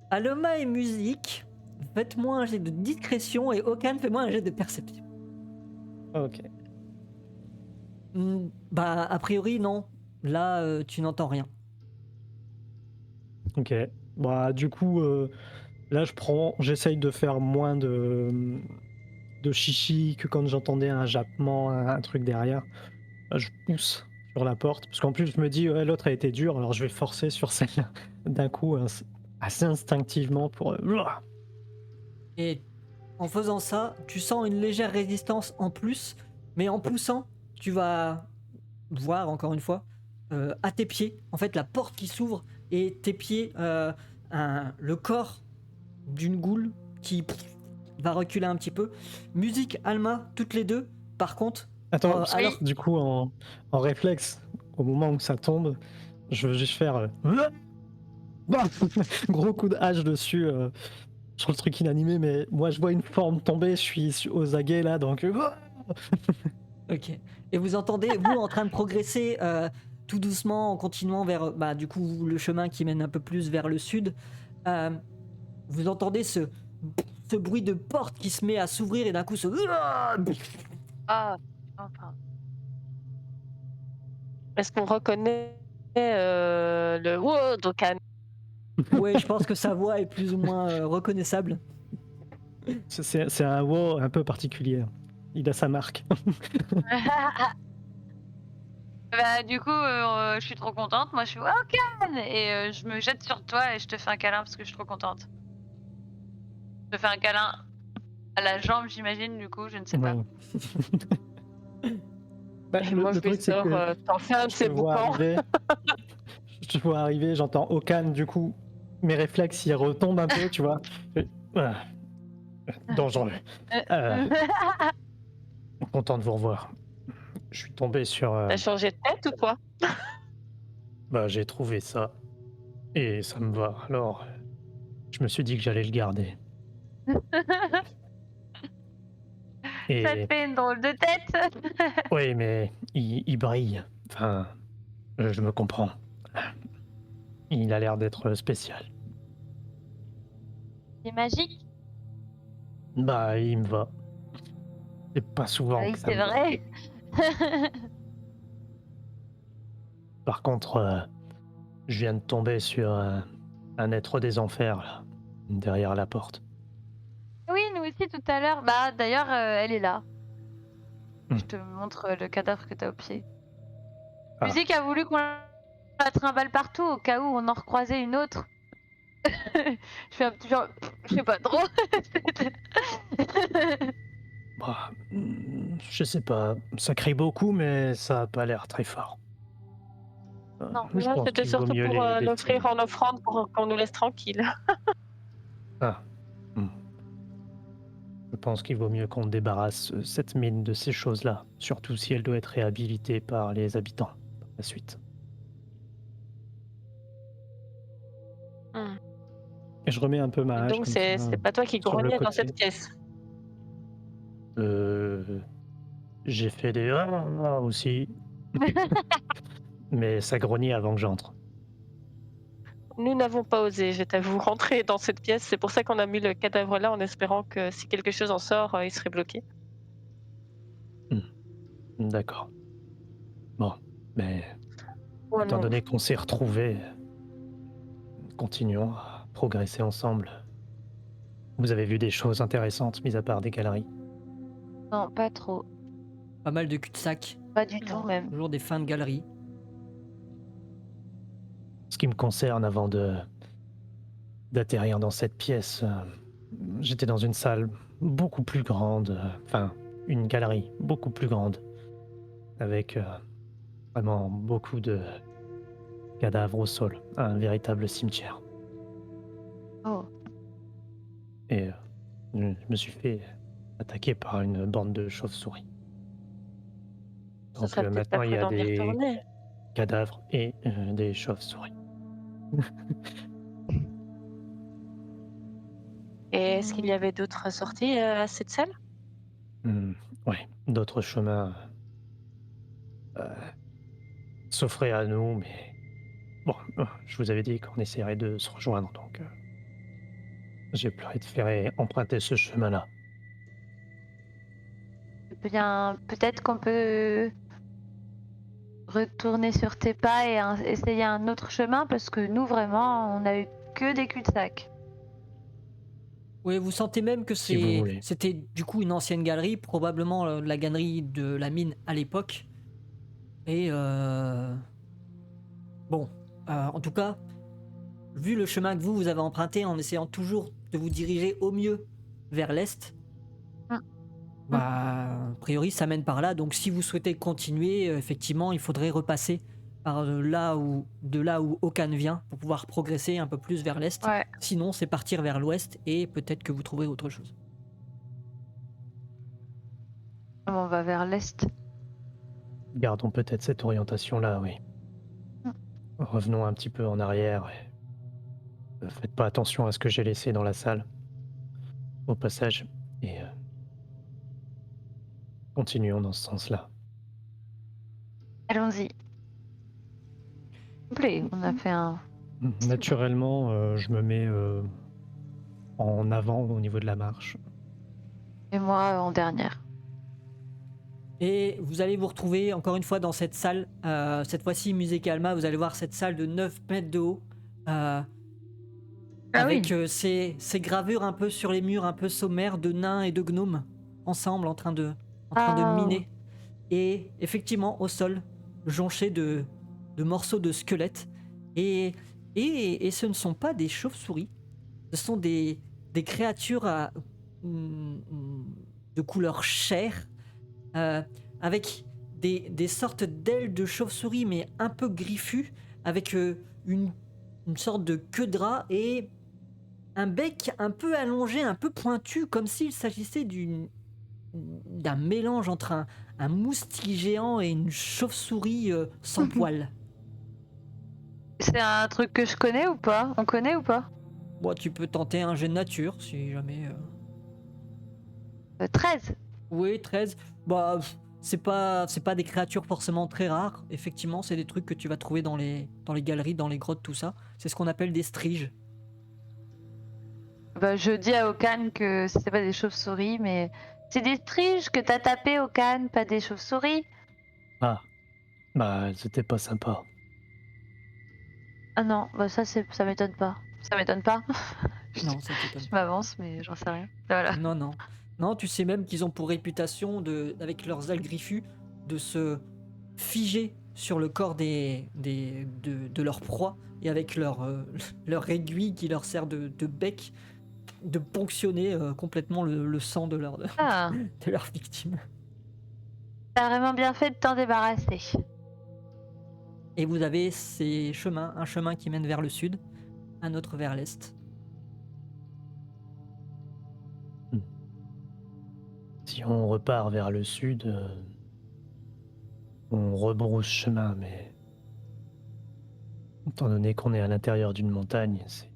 Aloma et musique, faites-moi un jet de discrétion et Okan, fais-moi un jet de perception. Ok. Bah, a priori, non. Là, tu n'entends rien. Ok. Bah du coup, là j'essaye de faire moins de chichi que quand j'entendais un jappement, un truc derrière. Je pousse sur la porte, parce qu'en plus je me dis, ouais, l'autre a été dur, alors je vais forcer sur celle d'un coup assez instinctivement pour... Et En faisant ça, tu sens une légère résistance en plus, mais en poussant, tu vas voir encore une fois à tes pieds, en fait, la porte qui s'ouvre et tes pieds, le corps d'une goule qui va reculer un petit peu. Musique, Alma, toutes les deux. Par contre, Attends, Oh, parce que alors- du coup, en réflexe, au moment où ça tombe, je veux juste faire gros coup de hache dessus sur le truc inanimé, mais moi je vois une forme tomber, je suis aux aguets là, donc ok. Et vous entendez, vous en train de progresser tout doucement en continuant vers, du coup, le chemin qui mène un peu plus vers le sud. Euh, vous entendez ce bruit de porte qui se met à s'ouvrir et d'un coup ce. Ah, enfin. Est-ce qu'on reconnaît le Wodokan? Ouais, je pense que sa voix est plus ou moins reconnaissable. c'est un wow un peu particulier. Il a sa marque. Bah, du coup, je suis trop contente. Moi, je suis Wokan et je me jette sur toi et je te fais un câlin parce que je suis trop contente. Je te fais un câlin à la jambe, j'imagine, du coup, je ne sais pas. Ouais. Bah, Et moi, le je lui truc c'est sors, que t'en fais un de je ces te vois boucans. arriver, je te vois arriver, j'entends Okan, du coup, mes réflexes ils retombent un peu, tu vois. Ah, dangereux. Euh, content de vous revoir. Je suis tombé sur. T'as changé de tête ou quoi? Bah, j'ai trouvé ça et ça me va. Alors, je me suis dit que j'allais le garder. Ça te Et fait une drôle de tête. oui, mais il brille. Enfin, je me comprends. Il a l'air d'être spécial. C'est magique. Bah, il me va. C'est pas souvent Oui, que ça c'est me va. vrai. Par contre, je viens de tomber sur un être des enfers, là, derrière la porte. Oui, nous aussi tout à l'heure. Bah, d'ailleurs, elle est là. Hmm. Je te montre le cadavre que t'as au pied. Ah. Musique a voulu qu'on la trimballe partout au cas où on en recroisait une autre. Je fais un petit genre, je sais pas trop. Bah, je sais pas. Ça crie beaucoup, mais ça a pas l'air très fort. Non. Je Là, pense c'était qu'il vaut surtout mieux pour les laisser. l'offrir en offrande pour qu'on nous laisse tranquille. Ah. Hmm. Je pense qu'il vaut mieux qu'on débarrasse cette mine de ces choses-là, surtout si elle doit être réhabilitée par les habitants par la suite. Hmm. Et je remets un peu ma hache Donc, comme ça c'est pas toi qui sur le grognais dans côté. cette pièce. J'ai fait des ah aussi, mais ça grognait avant que j'entre. Nous n'avons pas osé, je t'avoue, rentrer dans cette pièce. C'est pour ça qu'on a mis le cadavre là en espérant que si quelque chose en sort, il serait bloqué. D'accord. Bon, mais Oh étant non. donné qu'on s'est retrouvés, continuons à progresser ensemble. Vous avez vu des choses intéressantes, mis à part des galeries. Non, pas trop. Pas mal de cul-de-sac, Pas du tout Non. même. toujours des fins de galerie. Ce qui me concerne, avant d'atterrir dans cette pièce, j'étais dans une salle beaucoup plus grande, enfin, une galerie beaucoup plus grande, avec vraiment beaucoup de cadavres au sol, un véritable cimetière. Oh. Et je me suis fait attaquer par une bande de chauves-souris. Ce Donc serait peut-être pas maintenant, il y a prudent d'y des retourner. cadavres et des chauves-souris. Et est-ce qu'il y avait d'autres sorties à cette salle? Ouais, d'autres chemins euh, s'offraient à nous, mais bon, je vous avais dit qu'on essaierait de se rejoindre, donc j'ai préféré emprunter ce chemin-là. Eh bien, peut-être qu'on peut retourner sur tes pas et essayer un autre chemin parce que nous, vraiment, on a eu que des cul-de-sac. Oui, vous sentez même que Si vous voulez. c'était du coup une ancienne galerie, probablement la galerie de la mine à l'époque. Et bon, en tout cas, vu le chemin que vous avez emprunté en essayant toujours de vous diriger au mieux vers l'est, a priori, ça mène par là. Donc, si vous souhaitez continuer, effectivement, il faudrait repasser par de là où Okan vient pour pouvoir progresser un peu plus vers l'est. Ouais. Sinon, c'est partir vers l'ouest et peut-être que vous trouverez autre chose. On va vers l'est. Gardons peut-être cette orientation-là, oui. Mm. Revenons un petit peu en arrière. Faites pas attention à ce que j'ai laissé dans la salle, au passage, et continuons dans ce sens-là. Allons-y. Complet, on a fait un... Naturellement, je me mets en avant au niveau de la marche. Et moi en dernière. Et vous allez vous retrouver encore une fois dans cette salle, cette fois-ci Musée Calma, vous allez voir cette salle de 9 mètres de haut, avec ces gravures un peu sur les murs, un peu sommaires de nains et de gnomes, ensemble en train de miner. Et effectivement au sol, jonché de morceaux de squelettes. Et ce ne sont pas des chauves-souris, ce sont des créatures de couleur chair, avec des sortes d'ailes de chauve-souris, mais un peu griffues, avec une sorte de queue de rat et un bec un peu allongé, un peu pointu, comme s'il s'agissait d'un mélange entre un moustique géant et une chauve-souris sans poils. C'est un truc que je connais ou pas? On connaît ou pas? Bon, tu peux tenter un jet de nature, si jamais... 13. Oui, 13. Bah, c'est pas des créatures forcément très rares. Effectivement, c'est des trucs que tu vas trouver dans les galeries, dans les grottes, tout ça. C'est ce qu'on appelle des striges. Bah, je dis à Okan que c'était pas des chauves-souris, mais c'est des striges que t'as tapé, Okan, pas des chauves-souris. Ah, bah c'était pas sympa. Ah non, bah ça m'étonne pas. Ça m'étonne pas. Non, ça t'étonne Je pas. m'avance, mais j'en sais rien. Voilà. Non, non. Non, tu sais même qu'ils ont pour réputation, avec leurs ailes griffues, de se figer sur le corps de leur proie, et avec leur aiguille qui leur sert de bec, de ponctionner complètement le sang de leur victime. T'as vraiment bien fait de t'en débarrasser. Et vous avez ces chemins, un chemin qui mène vers le sud, un autre vers l'est. Si on repart vers le sud, on rebrousse chemin, mais étant donné qu'on est à l'intérieur d'une montagne, c'est...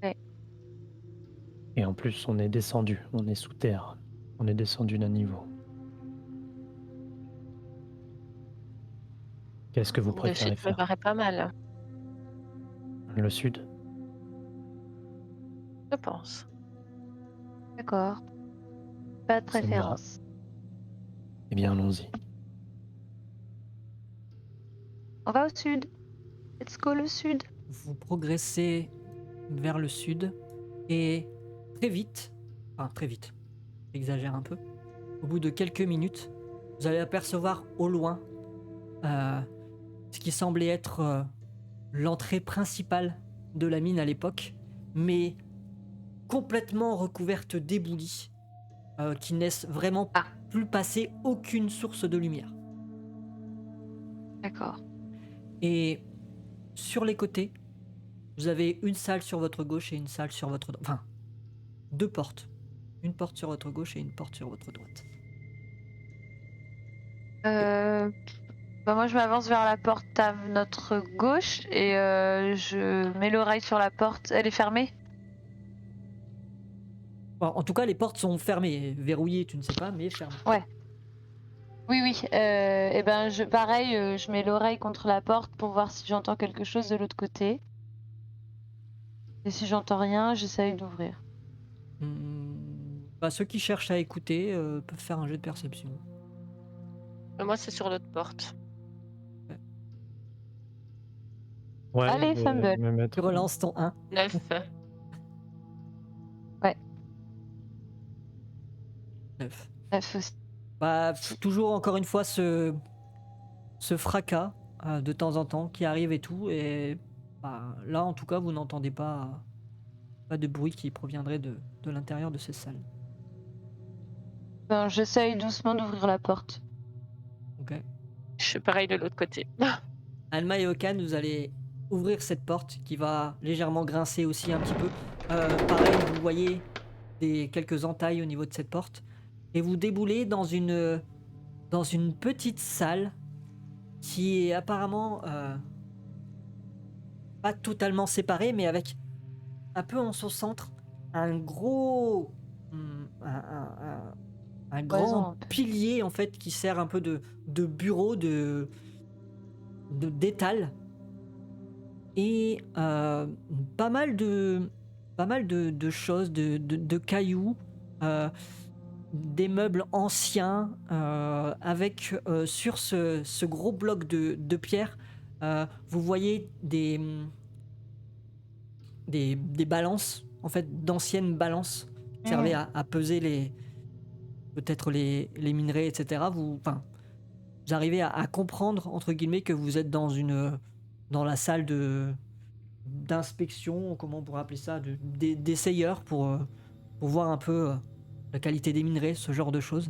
Ouais. Et en plus, on est descendu, on est sous terre, on est descendu d'un niveau. Qu'est-ce que vous Le préférez sud me faire? paraît pas mal, Le sud? je pense. D'accord. Pas de Ça me va. préférence. Eh bien, allons-y. On va au sud. Let's go le sud. Vous progressez vers le sud et très vite, j'exagère un peu, au bout de quelques minutes, vous allez apercevoir au loin ce qui semblait être l'entrée principale de la mine à l'époque, mais complètement recouverte d'éboulis qui laissent vraiment plus passer aucune source de lumière. D'accord. Et sur les côtés, vous avez une salle sur votre gauche et une salle sur votre droite. Enfin, deux portes. Une porte sur votre gauche et une porte sur votre droite. Bah moi je m'avance vers la porte à notre gauche et je mets l'oreille sur la porte. Elle est fermée? Bon, en tout cas, les portes sont fermées. Verrouillées, tu ne sais pas, mais fermées. Ouais. Oui. Et ben pareil, je mets l'oreille contre la porte pour voir si j'entends quelque chose de l'autre côté. Et si j'entends rien, j'essaye d'ouvrir. Ceux qui cherchent à écouter peuvent faire un jet de perception. Moi, c'est sur l'autre porte. Ouais, Allez, je vais fumble. me mettre- Tu relances ton 1. 9. Ouais. 9. 9 aussi. Toujours encore une fois ce fracas de temps en temps qui arrive et tout. Et là, en tout cas, vous n'entendez pas de bruit qui proviendrait de l'intérieur de ces salles. Ben, j'essaye doucement d'ouvrir la porte. Ok. Je fais pareil de l'autre côté. Alma et Okan, vous allez ouvrir cette porte qui va légèrement grincer aussi un petit peu. Pareil, vous voyez quelques entailles au niveau de cette porte. Et vous déboulez dans une petite salle qui est apparemment pas totalement séparée, mais avec un peu en son centre un gros... un grand Poison, un peu. pilier en fait qui sert un peu de bureau, d'étal. Et pas mal de choses, de cailloux, des meubles anciens, avec sur ce gros bloc de pierre, vous voyez des balances, en fait d'anciennes balances qui servaient à peser peut-être les minerais, etc. Vous arrivez à comprendre entre guillemets que vous êtes dans la salle d'inspection, comment on pourrait appeler ça, d'essayeurs pour voir un peu la qualité des minerais, ce genre de choses.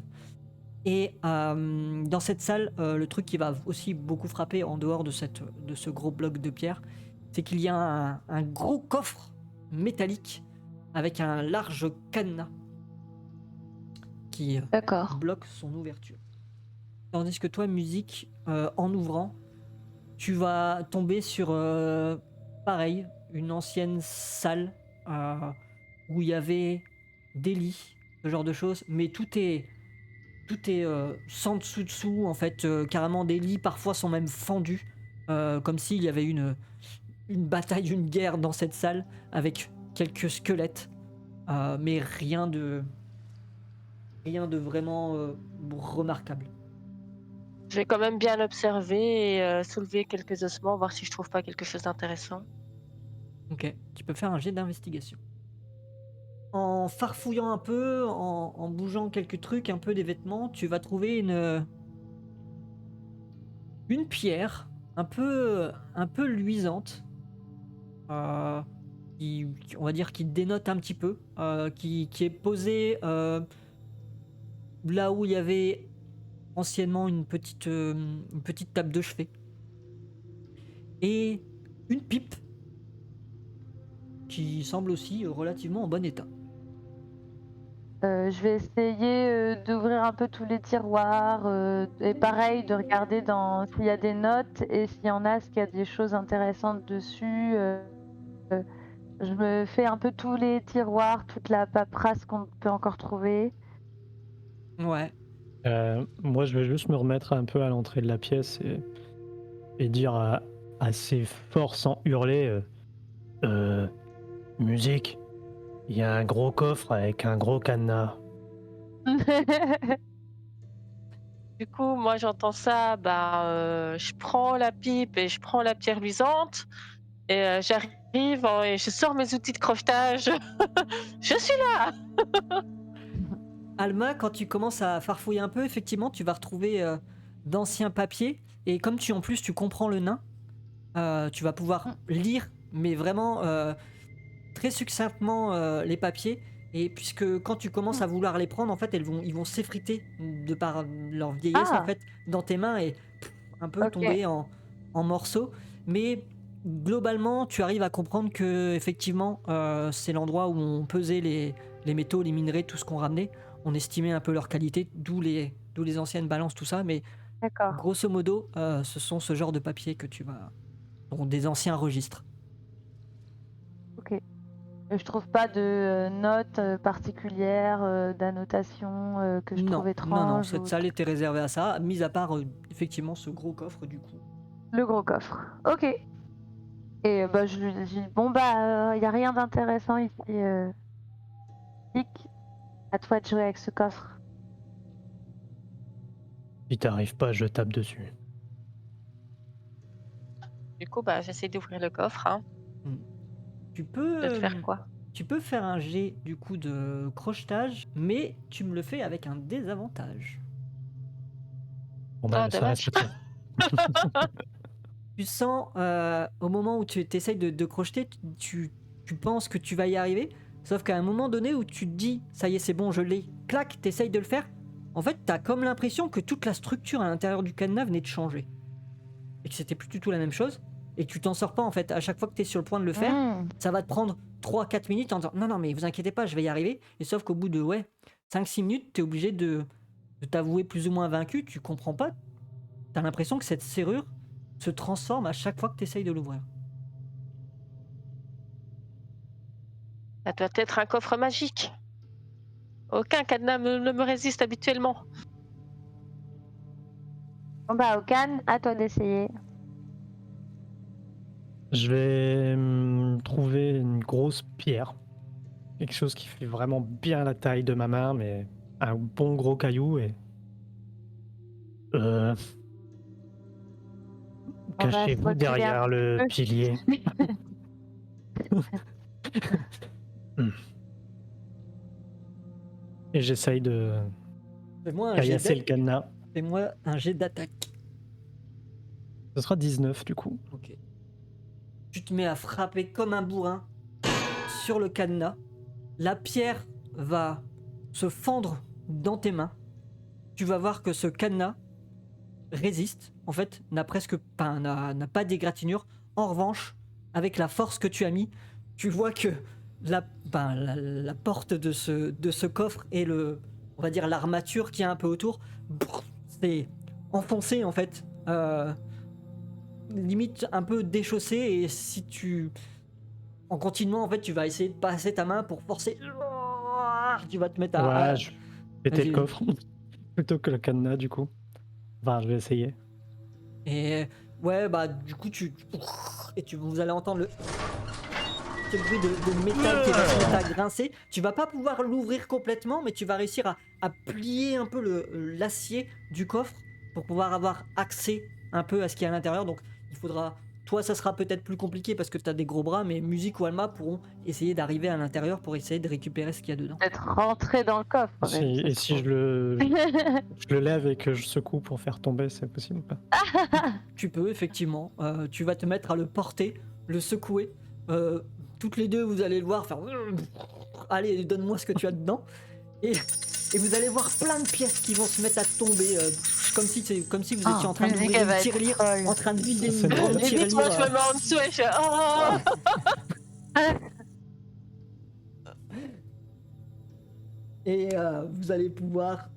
Et dans cette salle, le truc qui va aussi beaucoup frapper en dehors de ce gros bloc de pierre, c'est qu'il y a un gros coffre métallique avec un large cadenas qui D'accord. bloque son ouverture. Tandis que toi, musique, en ouvrant, tu vas tomber sur, pareil, une ancienne salle où il y avait des lits, ce genre de choses, mais tout est sans dessous, en fait, carrément des lits parfois sont même fendus, comme s'il y avait une bataille, une guerre dans cette salle, avec quelques squelettes, mais rien de vraiment remarquable. Je vais quand même bien observer et soulever quelques ossements, voir si je trouve pas quelque chose d'intéressant. Ok, tu peux faire un jet d'investigation. En farfouillant un peu, en bougeant quelques trucs, un peu des vêtements, tu vas trouver une pierre un peu luisante, qui, on va dire, qui dénote un petit peu, qui est posée là où il y avait anciennement une petite table de chevet. Et une pipe qui semble aussi relativement en bon état. Je vais essayer d'ouvrir un peu tous les tiroirs et pareil de regarder s'il y a des notes et s'il y en a, s'il y a des choses intéressantes dessus. Je me fais un peu tous les tiroirs, toute la paperasse qu'on peut encore trouver. Ouais. Moi, je vais juste me remettre un peu à l'entrée de la pièce et dire assez fort sans hurler musique, il y a un gros coffre avec un gros cadenas. Du coup, moi j'entends ça, je prends la pipe et je prends la pierre luisante et j'arrive et je sors mes outils de crochetage. Je suis là. Alma, quand tu commences à farfouiller un peu, effectivement, tu vas retrouver d'anciens papiers. Et comme en plus tu comprends le nain, tu vas pouvoir lire, mais vraiment très succinctement les papiers. Et puisque quand tu commences à vouloir les prendre, en fait, ils vont s'effriter de par leur vieillesse en fait dans tes mains et un peu tomber en morceaux. Mais globalement, tu arrives à comprendre que effectivement, c'est l'endroit où on pesait les métaux, les minerais, tout ce qu'on ramenait. On estimait un peu leur qualité, d'où les anciennes balances, tout ça. Mais D'accord. grosso modo, ce sont ce genre de papiers que tu vas... Donc des anciens registres. Ok. Je trouve pas de notes particulières, d'annotations que je trouve étranges. Non, cette salle était réservée à ça, mis à part effectivement ce gros coffre du coup. Le gros coffre. Ok. Et je lui dis bon y a rien d'intéressant ici. Dick, à toi de jouer avec ce coffre. Si t'arrives pas, je tape dessus. Du coup, j'essaie d'ouvrir le coffre. Hein. Tu peux... De faire quoi? Tu peux faire un jet du coup de crochetage, mais tu me le fais avec un désavantage. Bon Ah, ça dommage. reste ça. Tu sens, au moment où tu essayes de crocheter, tu penses que tu vas y arriver, sauf qu'à un moment donné où tu te dis, ça y est, c'est bon, je l'ai, clac, t'essayes de le faire, en fait, t'as comme l'impression que toute la structure à l'intérieur du cadenas venait de changer. Et que c'était plus du tout la même chose. Et que tu t'en sors pas, en fait. À chaque fois que t'es sur le point de le faire, ça va te prendre 3-4 minutes en disant non, mais vous inquiétez pas, je vais y arriver. Et sauf qu'au bout de 5-6 minutes, t'es obligé de t'avouer plus ou moins vaincu. Tu comprends pas. T'as l'impression que cette serrure se transforme à chaque fois que t'essayes de l'ouvrir. Ça doit être un coffre magique. Aucun cadenas ne me résiste habituellement. Bon bah, Okan, à toi d'essayer. Je vais trouver une grosse pierre. Quelque chose qui fait vraiment bien la taille de ma main, mais un bon gros caillou et... On va se Cachez-vous retirer derrière un le peu. pilier. Et j'essaye de Fais-moi caillasser le cadenas. Fais-moi un jet d'attaque. Ce sera 19 du coup. Ok. Tu te mets à frapper comme un bourrin sur le cadenas. La pierre va se fendre dans tes mains. Tu vas voir que ce cadenas résiste. En fait, n'a pas d'égratignure. En revanche, avec la force que tu as mis, tu vois que la porte de ce coffre et on va dire l'armature qui est un peu autour, c'est enfoncé en fait. Limite un peu déchaussé, et si en continuant en fait tu vas essayer de passer ta main pour forcer, tu vas te mettre à... Ouais, je vais péter le vas-y. coffre plutôt que le cadenas du coup. Enfin, je vais essayer. Et ouais, bah du coup vous allez entendre ce bruit de métal qui va se mettre à grincer. Tu vas pas pouvoir l'ouvrir complètement, mais tu vas réussir à plier un peu l'acier du coffre pour pouvoir avoir accès un peu à ce qu'il y a à l'intérieur. Donc il faudra... Toi, ça sera peut-être plus compliqué parce que tu as des gros bras, mais Musique ou Alma pourront essayer d'arriver à l'intérieur pour essayer de récupérer ce qu'il y a dedans. Être rentré dans le coffre. Et si je le lève et que je secoue pour faire tomber, c'est possible ou pas? Tu peux, effectivement. Tu vas te mettre à le porter, le secouer. Toutes les deux, vous allez le voir faire... Allez, donne-moi ce que tu as dedans. Et vous allez voir plein de pièces qui vont se mettre à tomber, comme si vous étiez en train de musique, vider elle va une être tirelire, folle. en train de vider C'est une grande drôle. Limite, moi, je me tirelire. mets en dessous et je fais Et vous allez pouvoir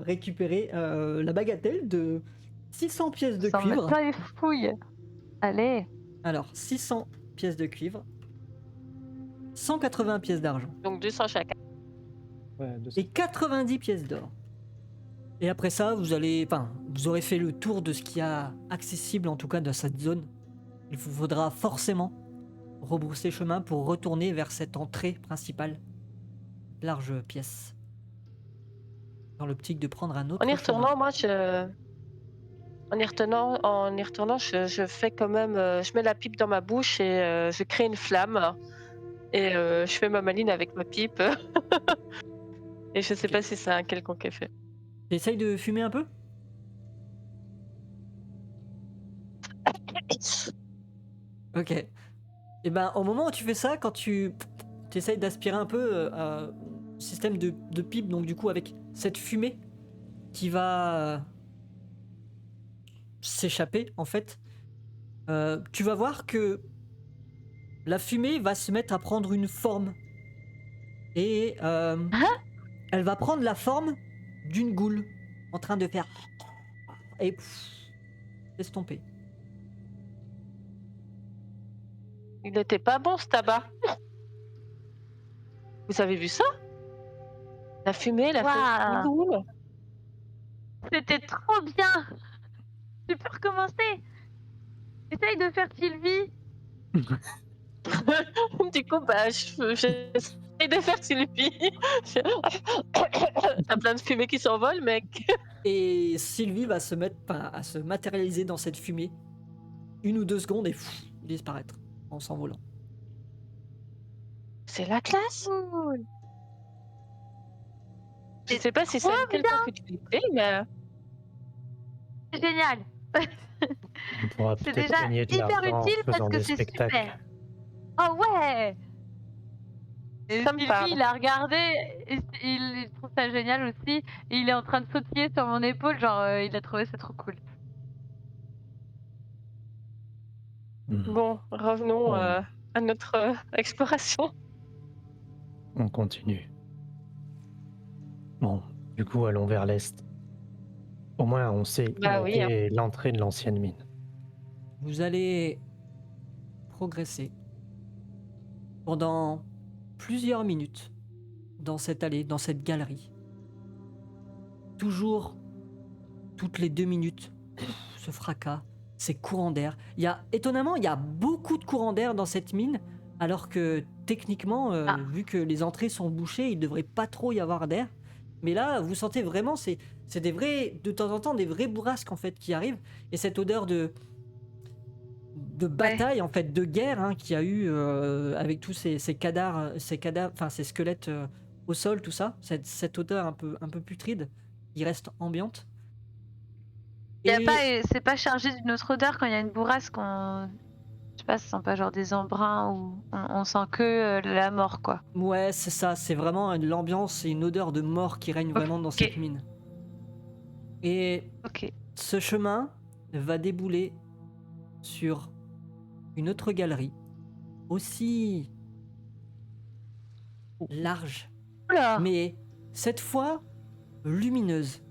récupérer la bagatelle de 600 pièces de Sans mettre cuivre. plein les fouilles. Allez. Alors, 600 pièces de cuivre, 180 pièces d'argent Donc 200 chacun. Ouais, 200. et 90 pièces d'or. Et après ça, vous aurez fait le tour de ce qu'il y a accessible, en tout cas dans cette zone. Il vous faudra forcément rebrousser chemin pour retourner vers cette entrée principale. Large pièce. Dans l'optique de prendre un autre En y chemin. retournant, moi, en y retournant, je fais quand même, je mets la pipe dans ma bouche et je crée une flamme et je fais ma maline avec ma pipe. Et je sais Ok. pas si c'est un quelconque effet. T'essayes de fumer un peu? Ok. Et ben au moment où tu fais ça, quand tu essayes d'aspirer un peu, système de pipe, donc du coup avec cette fumée qui va s'échapper en fait, tu vas voir que la fumée va se mettre à prendre une forme. Et elle va prendre la forme d'une goule en train de faire... Et estomper. Il n'était pas bon ce tabac. Vous avez vu ça? La fumée, la Waouh. goule. C'était trop bien. Tu peux recommencer. Essaye de faire Sylvie. Du coup, bah, j'essaie de faire Sylvie. T'as plein de fumée qui s'envole, mec. Et Sylvie va se mettre à se matérialiser dans cette fumée 1 ou 2 secondes et disparaître en s'envolant. C'est la classe. Cool. Je sais pas si c'est une quelconque utilité, mais C'est génial. On pourra C'est peut-être déjà gagner de hyper l'argent en utile parce faisant que des c'est spectacles. super. Oh ouais. Et Ça me Sylvie, parle. il a regardé, et il trouve ça génial aussi, et il est en train de sautiller sur mon épaule, genre il a trouvé ça trop cool. Bon, revenons On, à notre exploration. on continue. Bon, du coup, allons vers l'est. Au moins, on sait où Bah oui, hein. était l'entrée de l'ancienne mine. Vous allez progresser pendant plusieurs minutes dans cette allée, dans cette galerie. Toujours, toutes les 2 minutes, ce fracas, ces courants d'air. Étonnamment, il y a beaucoup de courants d'air dans cette mine, alors que techniquement, Ah. vu que les entrées sont bouchées, il ne devrait pas trop y avoir d'air. Mais là, vous sentez vraiment, c'est des vrais, de temps en temps, des vrais bourrasques en fait qui arrivent, et cette odeur de bataille en fait, de guerre hein, qu'il y a eu avec tous ces cadavres, enfin ces squelettes au sol, tout ça, cette odeur un peu putride qui reste ambiante. C'est pas chargé d'une autre odeur quand il y a une bourrasque, je sais pas, ça sent pas genre des embruns ou on sent que la mort quoi. Ouais, c'est ça, c'est vraiment l'ambiance et une odeur de mort qui règne vraiment dans cette Ok. mine. Et Ok. ce chemin va débouler sur une autre galerie, aussi large, Oula. mais cette fois lumineuse.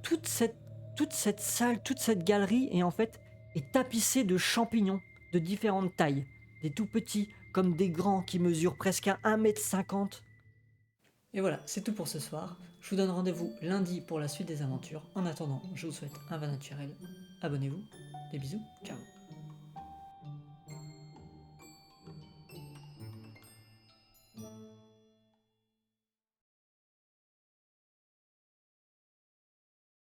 Toute cette salle, toute cette galerie est en fait tapissée de champignons de différentes tailles, des tout petits comme des grands qui mesurent presque à 1,50 m. Et voilà, c'est tout pour ce soir. Je vous donne rendez-vous lundi pour la suite des aventures. En attendant, je vous souhaite un vin naturel. Abonnez-vous, des bisous, ciao.